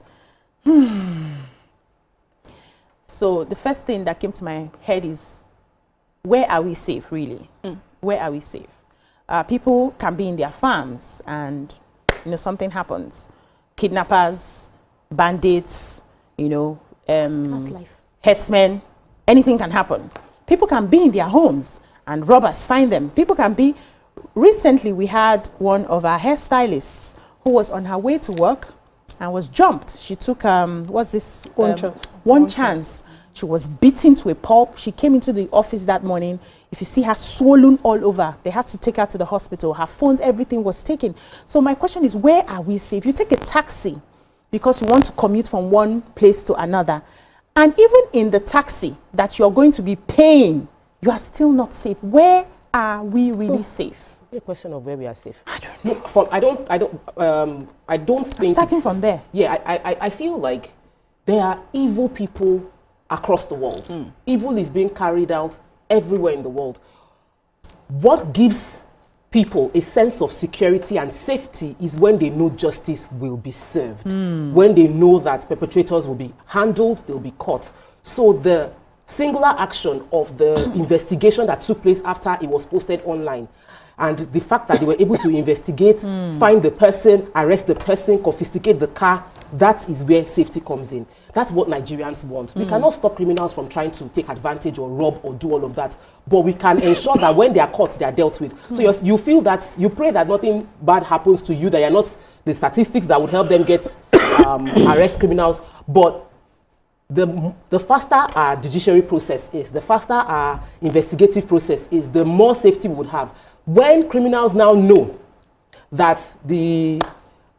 So the first thing that came to my head is, where are we safe, really? Where are we safe? People can be in their farms and, you know, something happens. Kidnappers, bandits, you know, That's life. Herdsmen, anything can happen. People can be in their homes and robbers find them. People can be... Recently, we had one of our hairstylists who was on her way to work and was jumped. She took, what's this? One chance. One chance. She was beaten to a pulp. She came into the office that morning. If you see her swollen all over, they had to take her to the hospital. Her phones, everything was taken. So my question is, where are we safe? You take a taxi because you want to commute from one place to another. And even in the taxi that you're going to be paying, you are still not safe. Where are we really safe? It's a question of where we are safe. I don't know. I don't think starting from there. Yeah, I feel like there are evil people across the world. Evil is being carried out everywhere in the world. What gives people a sense of security and safety is when they know justice will be served, when they know that perpetrators will be handled, they'll be caught. So the singular action of the investigation that took place after it was posted online, and the fact that they were able to investigate, find the person, arrest the person, confiscate the car, that is where safety comes in. That's what Nigerians want. We cannot stop criminals from trying to take advantage or rob or do all of that, but we can ensure that when they are caught, they are dealt with. So you feel that, you pray that nothing bad happens to you, that you're not the statistics that would help them get arrest criminals, but the faster our judiciary process is, the faster our investigative process is, the more safety we would have. When criminals now know that the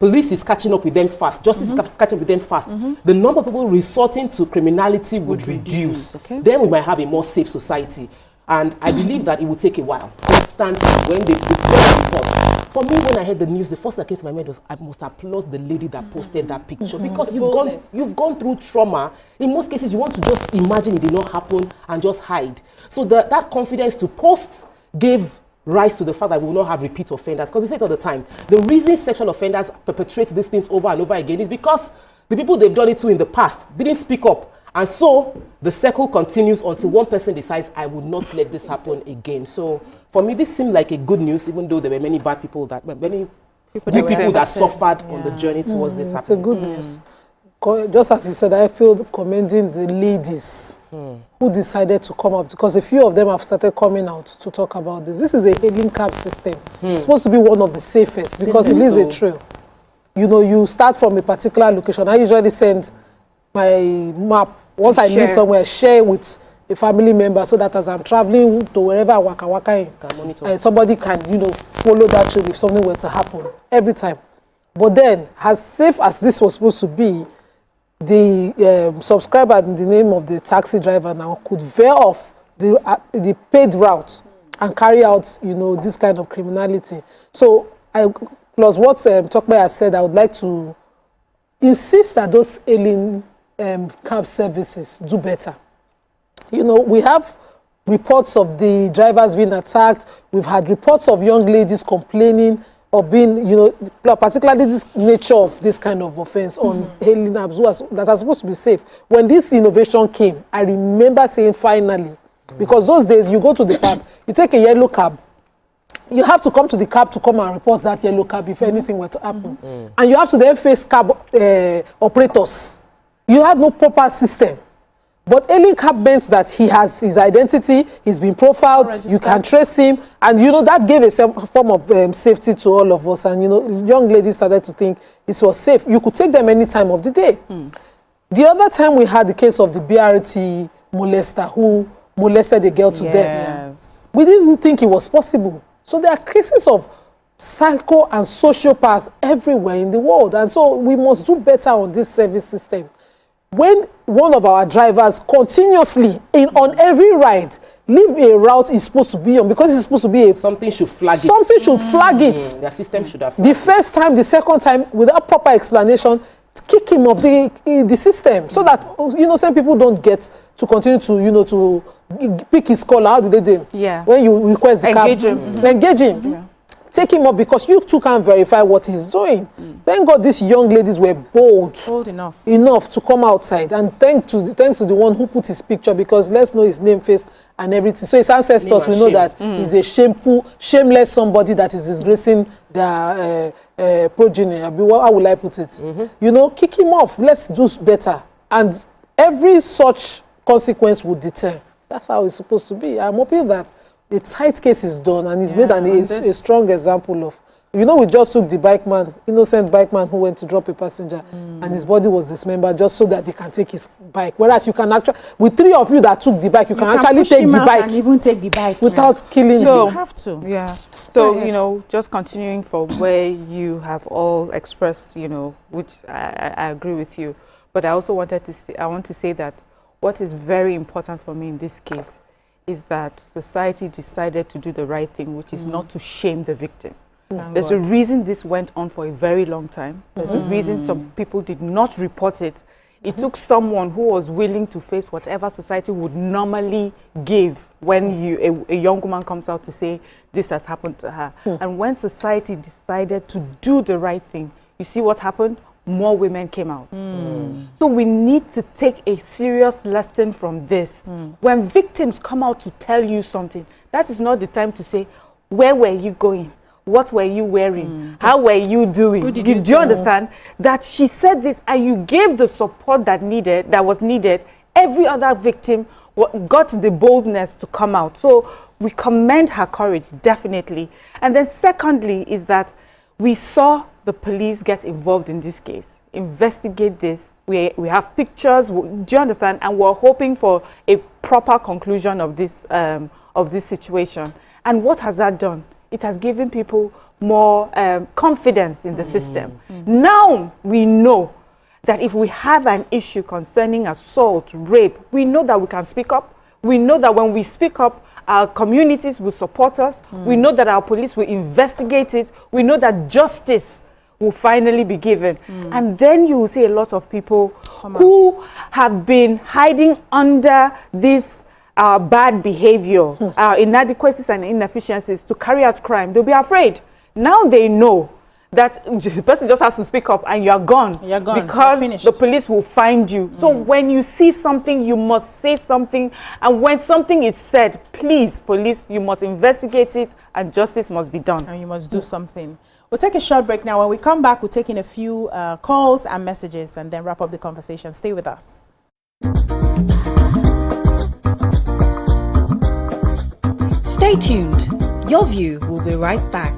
police is catching up with them fast, justice is catching up with them fast, the number of people resorting to criminality would reduce. Then we might have a more safe society. And I believe that it will take a while, constantly, when they report. For me, when I heard the news, the first thing that came to my mind was, I must applaud the lady that posted that picture, because you've gone through trauma. In most cases, you want to just imagine it did not happen and just hide. So that confidence to post gave rise to the fact that we will not have repeat offenders. Because we say it all the time, the reason sexual offenders perpetrate these things over and over again is because the people they've done it to in the past didn't speak up. And so the circle continues until one person decides, I would not let this happen again. So for me, this seemed like a good news, even though there were many bad people that, many people that suffered on the journey towards this happening. It's a good news. Just as you said, I feel commending the ladies who decided to come up, because a few of them have started coming out to talk about this. This is a hailing cab system. It's supposed to be one of the safest because it is a trail. You know, you start from a particular location. I usually send my map once I live somewhere, share with a family member, so that as I'm traveling to wherever I waka somebody can, you know, follow that trail if something were to happen every time. But then, as safe as this was supposed to be, the subscriber in the name of the taxi driver now could veer off the paid route and carry out, you know, this kind of criminality. So, plus what Tokbe has said, I would like to insist that those hailing cab services do better. You know, we have reports of the drivers being attacked. We've had reports of young ladies complaining of being, you know, particularly this nature of this kind of offense on hailing cabs that are supposed to be safe. When this innovation came, I remember saying finally, because those days you go to the cab, you take a yellow cab, you have to come to the cab to come and report that yellow cab if anything were to happen. And you have to then face cab operators. You had no proper system. But hailing cab meant that he has his identity, he's been profiled, you can trace him, and you know, that gave a form of safety to all of us. And you know, young ladies started to think it was safe. You could take them any time of the day. The other time we had the case of the BRT molester who molested a girl to death. We didn't think it was possible. So there are cases of psycho and sociopath everywhere in the world. And so we must do better on this service system. When one of our drivers continuously, on every ride, leave a route he's supposed to be on, because it's supposed to be something should flag it. Something should flag it. Their system should have. The first time, the second time, without proper explanation, kick him off the system, so that, you know, some people don't get to continue to, you know, to pick his call. How do they do? Yeah. When you request the engage cab, him. Engage him. Yeah. Take him up, because you too can't verify what he's doing. Thank God these young ladies were bold enough to come outside, and thanks to the one who put his picture, because let's know his name, face, and everything. So his ancestors, we know that he's a shameful, shameless somebody that is disgracing their progeny. How will I put it? You know, kick him off. Let's do better, and every such consequence would deter. That's how it's supposed to be. I'm hoping that the tight case is done, and it's made a strong example of, you know, we just took the innocent bike man who went to drop a passenger, and his body was dismembered just so that they can take his bike. Whereas you can actually, with three of you that took the bike, you can actually take the bike. And even take the bike without killing him. You have to. Yeah. So, you know, just continuing from where you have all expressed, you know, which I agree with you. But I also want to say that what is very important for me in this case is that society decided to do the right thing, which is not to shame the victim. There's a reason this went on for a very long time. There's a reason some people did not report it. It took someone who was willing to face whatever society would normally give when a young woman comes out to say this has happened to her. And when society decided to do the right thing, you see what happened? More women came out. So we need to take a serious lesson from this. When victims come out to tell you something, that is not the time to say, where were you going? What were you wearing? How were you doing? Do you understand? That she said this and you gave the support that was needed. Every other victim got the boldness to come out. So we commend her courage, definitely. And then secondly is that we saw the police get involved in this case, investigate this. We have pictures, do you understand? And we're hoping for a proper conclusion of this situation. And what has that done? it has given people more confidence in the system. Now we know that if we have an issue concerning assault, rape, we know that we can speak up. We know that when we speak up, our communities will support us. We know that our police will investigate it. We know that justice will finally be given. And then you will see a lot of people who have been hiding under this bad behavior, inadequacies and inefficiencies to carry out crime. They'll be afraid. Now they know that the person just has to speak up and you're gone. You're gone. Because the police will find you. So when you see something, you must say something. And when something is said, please, police, you must investigate it and justice must be done. And you must do something. We'll take a short break now. When we come back, we'll take in a few calls and messages and then wrap up the conversation. Stay with us. Stay tuned. Your View will be right back.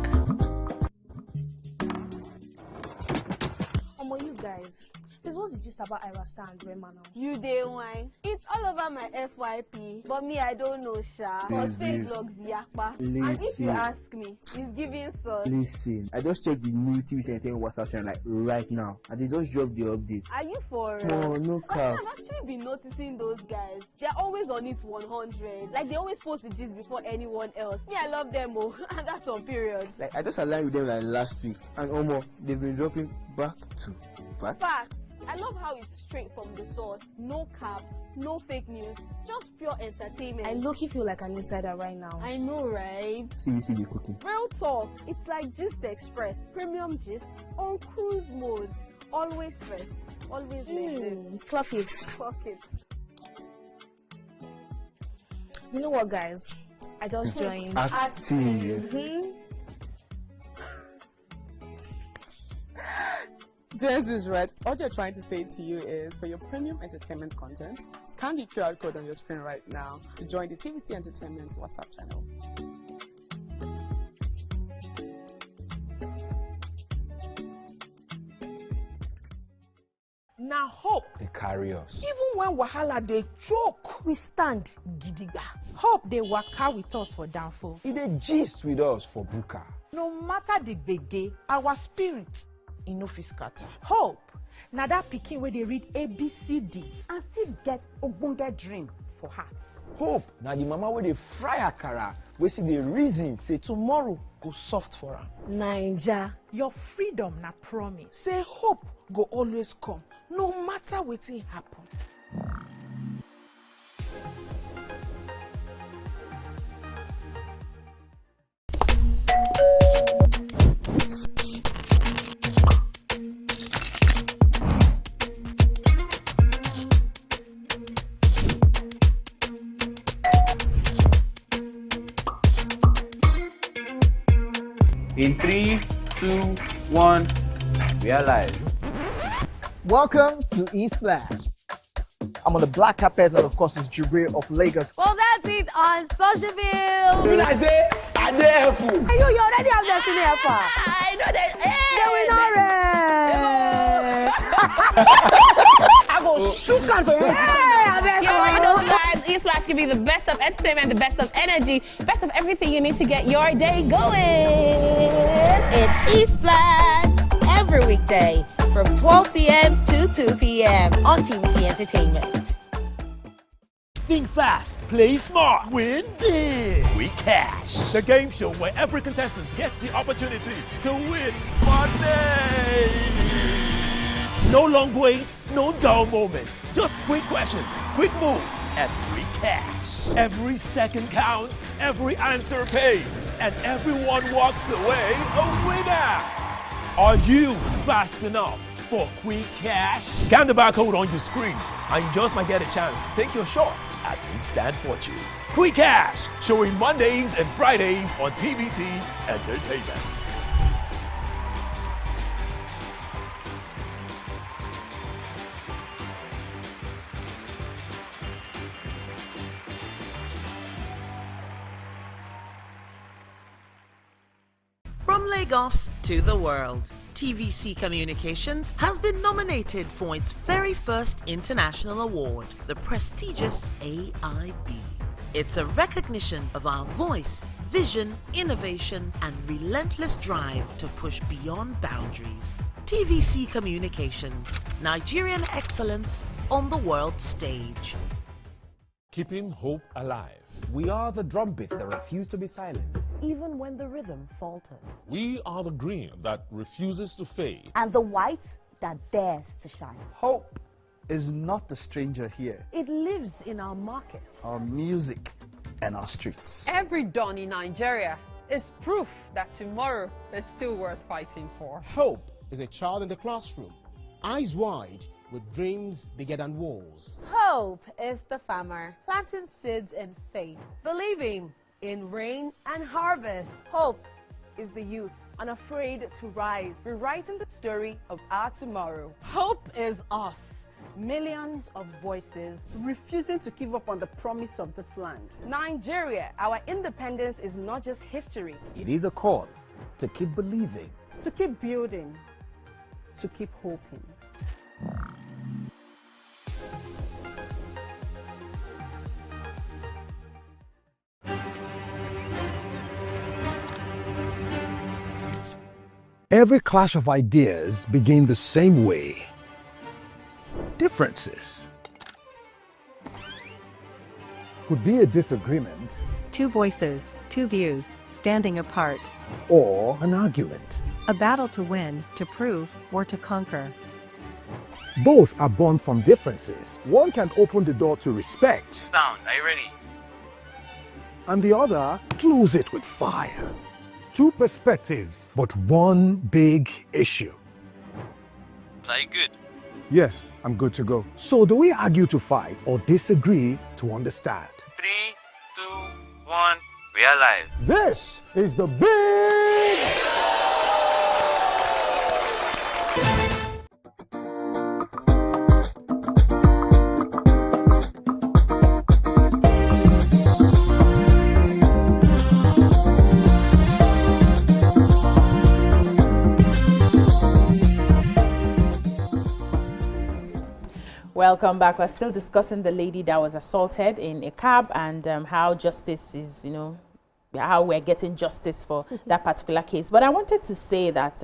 You guys, this was just about Ira Star and Rema now. You day wine. It's all over my FYP, but me, I don't know, Sha. Cause fake logs yakpa. And if you ask me, it's giving sauce. Listen, I just checked the new TV Entertainment WhatsApp channel like right now, and they just dropped the update. Are you for real? Oh, no cap. I've actually been noticing those guys. They're always on it 100. Like they always post the gist before anyone else. Me, I love them, oh, and that's on periods. Like I just aligned with them like last week, and almost they've been dropping back to back. Facts. I love how it's straight from the source. No cap, no fake news, just pure entertainment. I low-key feel like an insider right now. I know, right? TVC be cooking. Real talk. It's like Gist Express. Premium gist on cruise mode. Always first. Always next. Clock it. Clock it. You know what, guys? I just joined. Active. Jens is right. All you're trying to say to you is, for your premium entertainment content, scan the QR code on your screen right now to join the TVC Entertainment WhatsApp channel. Now hope they carry us. Even when wahala they choke, we stand gidigba. Hope they waka with us for downfall. They gist with us for buka. No matter the gbege, our spirit no fit scatter. Hope now that pikin where they read ABCD and still get ogbonge dream for hearts. Hope now the mama where they fry akara, we see the reason say tomorrow go soft for her. Naija, your freedom na promise. Say hope go always come, no matter wetin happen. In 3, 2, 1, we are live. Welcome to E-Splash. I'm on the black carpet, and of course, it's Jubril of Lagos. Well, that's it on Socialville. You like say, I dare fool. You already have Destiny Alpha. I know that. I go shoot out for you. You know, guys, E-Splash can be the best of entertainment, the best of energy, best of everything you need to get your day going. It's E-Splash every weekday from 12 p.m. to 2 p.m. on TVC Entertainment. Think fast, play smart, win big. We Cash, the game show where every contestant gets the opportunity to win money. No long waits, no dull moments. Just quick questions, quick moves, and free cash. Every second counts, every answer pays, and everyone walks away a winner. Are you fast enough for quick cash? Scan the barcode on your screen, and you just might get a chance to take your shot at instant fortune. Quick Cash, showing Mondays and Fridays on TVC Entertainment. From Lagos to the world, TVC Communications has been nominated for its very first international award, the prestigious AIB. It's a recognition of our voice, vision, innovation, and relentless drive to push beyond boundaries. TVC Communications, Nigerian excellence on the world stage. Keeping hope alive. We are the drumbeats that refuse to be silenced. Even when the rhythm falters. We are the green that refuses to fade. And the white that dares to shine. Hope is not a stranger here. It lives in our markets, our music, and our streets. Every dawn in Nigeria is proof that tomorrow is still worth fighting for. Hope is a child in the classroom, eyes wide, with dreams bigger than walls. Hope is the farmer planting seeds in faith, believing in rain and harvest. Hope is the youth unafraid to rise, rewriting the story of our tomorrow. Hope is us, millions of voices refusing to give up on the promise of this land. Nigeria, our independence is not just history. It is a call to keep believing, to keep building, to keep hoping. Every clash of ideas begin the same way. Differences could be a disagreement, two voices, two views, standing apart, or an argument. A battle to win, to prove, or to conquer. Both are born from differences. One can open the door to respect. Sound, are you ready? And the other close it with fire. Two perspectives, but one big issue. Are you good? Yes, I'm good to go. So do we argue to fight or disagree to understand? 3, 2, 1, we are live. This is the big... Welcome back. We're still discussing the lady that was assaulted in a cab and how justice is, how we're getting justice for that particular case. But I wanted to say that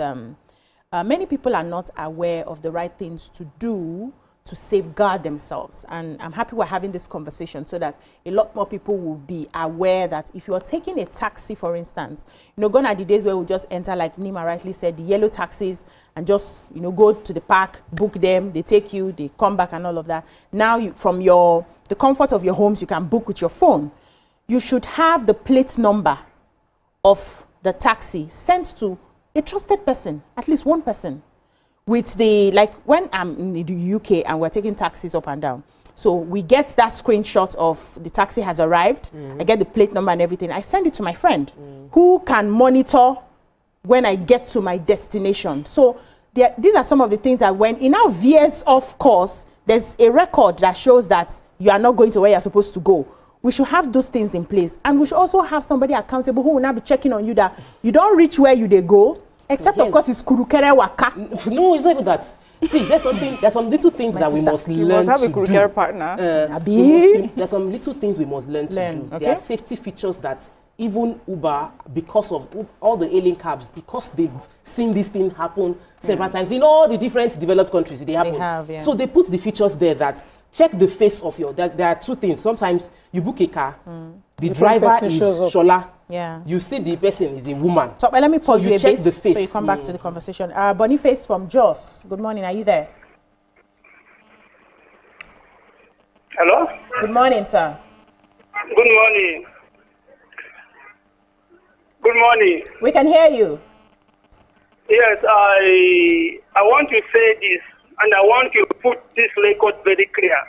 many people are not aware of the right things to do to safeguard themselves. And I'm happy we're having this conversation so that a lot more people will be aware that if you're taking a taxi, for instance, gone are the days where we just enter, like Nima rightly said, the yellow taxis and just, go to the park, book them, they take you, they come back and all of that. Now, from the comfort of your homes, you can book with your phone. You should have the plate number of the taxi sent to a trusted person, at least one person. With like when I'm in the UK and we're taking taxis up and down, so we get that screenshot of the taxi has arrived. I get the plate number and everything. I send it to my friend who can monitor when I get to my destination. So these are some of the things that when in our veers off course, there's a record that shows that you are not going to where you're supposed to go. We should have those things in place. And we should also have somebody accountable who will now be checking on you that you don't reach where you go. Except, of course, it's kurukere waka. No, it's not even that. See, there's some little things that we must learn to do. You must have a kurukere partner. There's some little things we must learn to do. Okay? There are safety features that even Uber, because of all the ailing cabs, because they've seen this thing happen several times in all the different developed countries, they happen. So they put the features there that check the face of your... There are two things. Sometimes you book a car, the driver is Shola. Yeah. You see the person is a woman. So, let me pause you a check bit the face. so you come back to the conversation. Boniface from Jos. Good morning. Are you there? Hello? Good morning, sir. Good morning. Good morning. We can hear you. Yes, I want to say this, and I want to put this record very clear.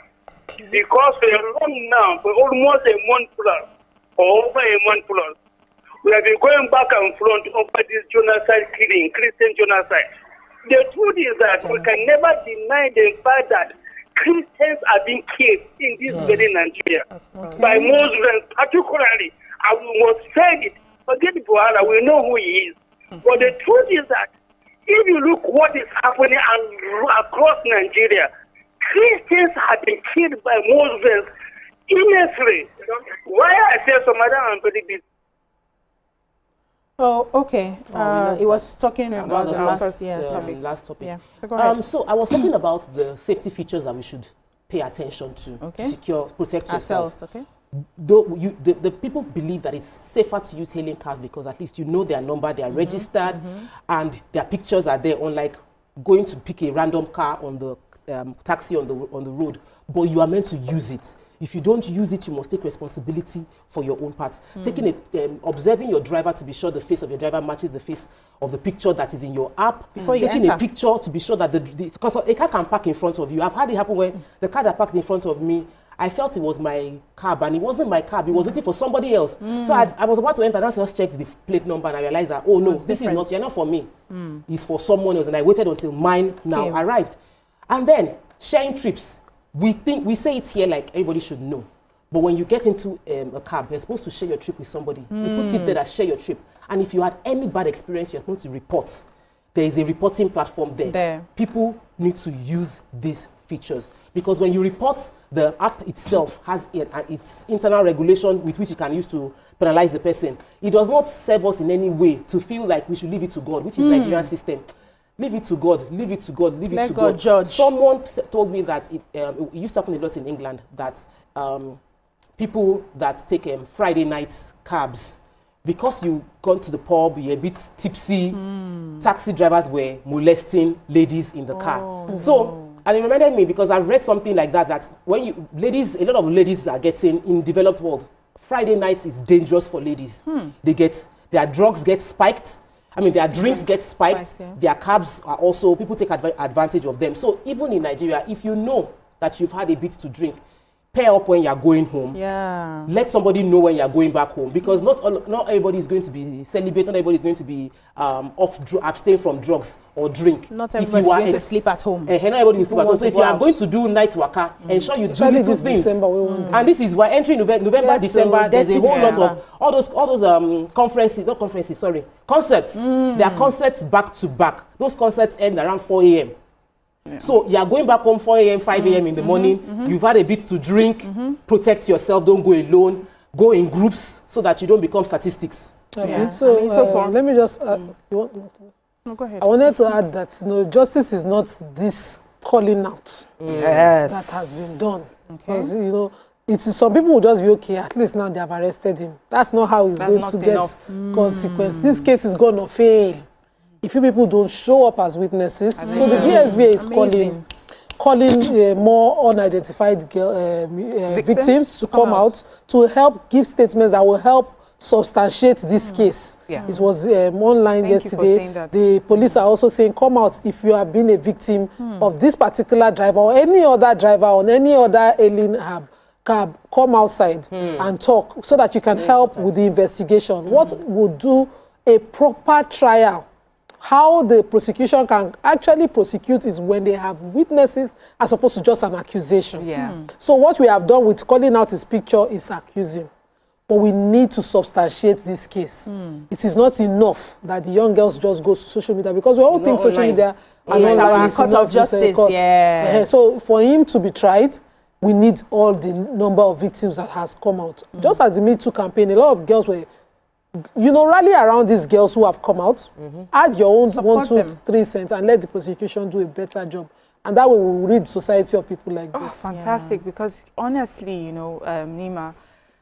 Because for a long now, for almost a month plus, or over a month plus, we have been going back and front over this genocide killing, Christian genocide. The truth is that we can never deny the fact that Christians are being killed in this very Nigeria by Muslims, particularly. And we must say it. Forget Buhari, we know who he is. But the truth is that if you look what is happening across Nigeria, Christians have been killed by Muslims Honestly, why I say some other I'm very busy. Oh, okay. It was talking about the last topic. Last topic. Yeah. So go ahead. So I was talking about the safety features that we should pay attention to protect yourself. Okay. Though the people believe that it's safer to use hailing cars because at least you know their number, they are registered, and their pictures are there, unlike going to pick a random car on the taxi on the road. But you are meant to use it. If you don't use it, you must take responsibility for your own part. Observing your driver to be sure the face of your driver matches the face of the picture that is in your app. Before you taking enter. a picture to be sure that because a car can park in front of you. I've had it happen where the car that parked in front of me, I felt it was my cab, and it wasn't my cab. It was waiting for somebody else. So I was about to enter, and I just checked the plate number, and I realized that, oh no, this is not, you're not for me. It's for someone else. And I waited until mine now arrived. And then sharing trips. We say it here like everybody should know. But when you get into a cab, you're supposed to share your trip with somebody. You put it there that share your trip. And if you had any bad experience, you're supposed to report. There is a reporting platform there. People need to use these features. Because when you report, the app itself has its internal regulation with which you can use to penalize the person. It does not serve us in any way to feel like we should leave it to God, which is the Nigerian system. Leave it to God, leave it to God, leave it to God. Judge. Someone told me that it used to happen a lot in England, that people that take Friday night cabs, because you gone to the pub, you're a bit tipsy, taxi drivers were molesting ladies in the car. So, and it reminded me, because I've read something like that when a lot of ladies are getting, in developed world, Friday night is dangerous for ladies. Their drugs get spiked. I mean, their drinks get spiked. Their cabs are also, people take advantage of them. So even in Nigeria, if you know that you've had a bit to drink, pair up when you're going home. Let somebody know when you're going back home, because not everybody is going to be celibate. Not everybody is going to be abstain from drugs or drink. Not everybody is going to sleep at home. Not everybody will sleep at home. So if you are going to do night waka, ensure you do little things. And this is why entering November, December, there's a whole lot of all those concerts. There are concerts back to back. Those concerts end around 4 a.m. So you are going back home 4 a.m., 5 a.m. in the morning. You've had a bit to drink. Protect yourself. Don't go alone. Go in groups so that you don't become statistics. So let me just go ahead. I wanted to add that justice is not this calling out that has been done. Because it is, some people will just be okay. At least now they have arrested him. That's not how it's going to get consequence. This case is going to fail if you people don't show up as witnesses. So the GSVA is calling more unidentified victims to come out to help give statements that will help substantiate this case. It was online yesterday. The police are also saying, come out if you have been a victim of this particular driver or any other driver on any other alien cab, come outside and talk so that you can help with the investigation. What would do a proper trial? How the prosecution can actually prosecute is when they have witnesses as opposed to just an accusation. So what we have done with calling out his picture is accusing. But we need to substantiate this case. It is not enough that the young girls just go to social media, because we all think social media and online is court of justice. So for him to be tried, we need all the number of victims that has come out. Just as the Me Too campaign, a lot of girls were, rally around these girls who have come out, add your own support 1, 2, 3 cents, and let the prosecution do a better job. And that way we will rid society of people like this. Fantastic, because honestly, Nima,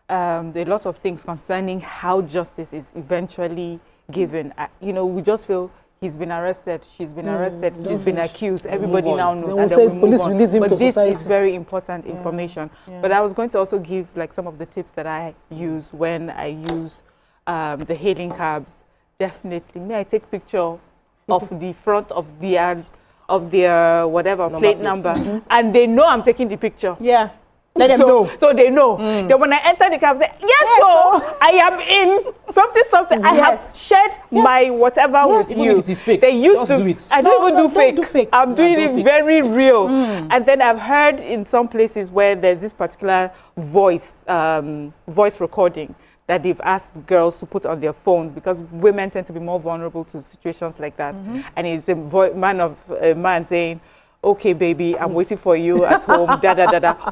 there are lots of things concerning how justice is eventually given. We just feel he's been arrested, she's been arrested, he's been accused, everybody now knows. They will say police release him to society. This is very important information. But I was going to also give some of the tips that I use when I use the hailing cabs. Definitely, may I take picture of the front of their whatever plate number, and they know I'm taking the picture. Let them know. So they know. Then when I enter the cab, I say, I am in something. I have shared my whatever with you. If it is fake, they used to do it. I don't even do fake. I'm doing it very real. And then I've heard in some places where there's this particular voice recording that they've asked girls to put on their phones, because women tend to be more vulnerable to situations like that. And it's a man saying, okay, baby, I'm waiting for you at home,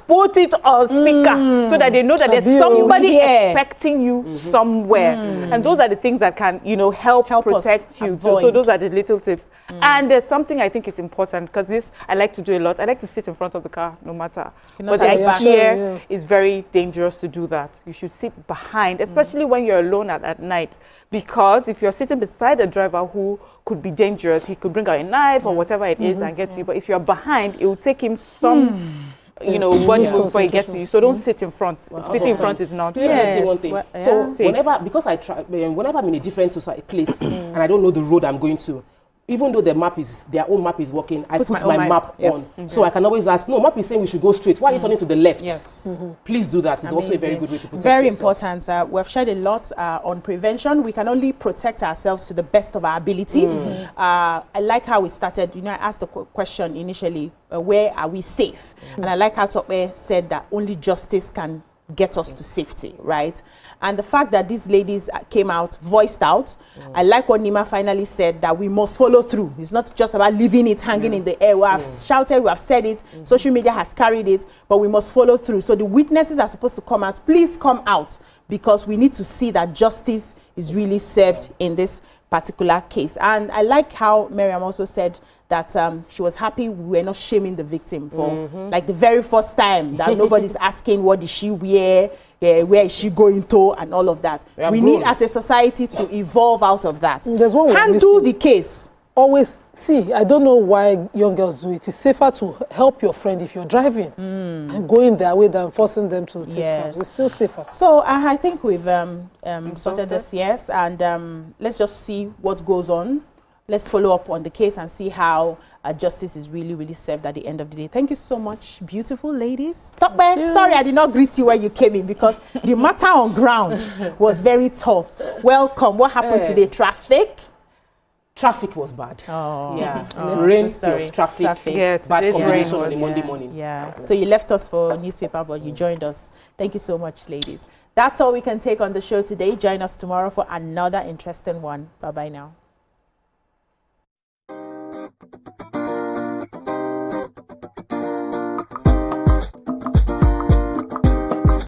put it on speaker so that they know that there's somebody expecting you somewhere. And those are the things that can, you know, help protect you. So those are the little tips. And there's something I think is important, because this I like to do a lot. I like to sit in front of the car no matter. But the idea is very dangerous to do that. You should sit behind, especially when you're alone at night, because if you're sitting beside a driver who could be dangerous, he could bring out a knife or whatever it is and get to you. But if you're behind, it will take him some you know, burning before he gets to you. So don't sit in front. Sitting in front is not. Say one thing. So whenever, because I try, whenever I'm in a different society place and I don't know the road I'm going to, even though the map is, their own map is working, I put my map on. So I can always ask, no, map is saying we should go straight. Why are you turning to the left? Please do that. It's also a very good way to protect yourself. Very important. We've shared a lot on prevention. We can only protect ourselves to the best of our ability. I like how we started. You know, I asked the question initially, where are we safe? And I like how Tope said that only justice can get us to safety, right? And the fact that these ladies came out, voiced out, I like what Nima finally said, that we must follow through. It's not just about leaving it hanging in the air. We have shouted, we have said it, social media has carried it, but we must follow through. So the witnesses are supposed to come out. Please come out, because we need to see that justice is really served in this particular case. And I like how Miriam also said that she was happy we were not shaming the victim for like the very first time, that nobody's asking what did she wear, where is she going to, and all of that. We need as a society to evolve out of that. There's one handle the case. Always see, I don't know why young girls do it. It's safer to help your friend if you're driving and going their way than forcing them to take cabs. It's still safer. So I think we've sorted this, yes, and let's just see what goes on. Let's follow up on the case and see how justice is really, really served at the end of the day. Thank you so much, beautiful ladies. Sorry, I did not greet you when you came in, because the matter on ground was very tough. Welcome. What happened today? Traffic? Traffic was bad. Rain plus traffic. Bad combination on the Monday morning. So you left us for newspaper, but you joined us. Thank you so much, ladies. That's all we can take on the show today. Join us tomorrow for another interesting one. Bye-bye now.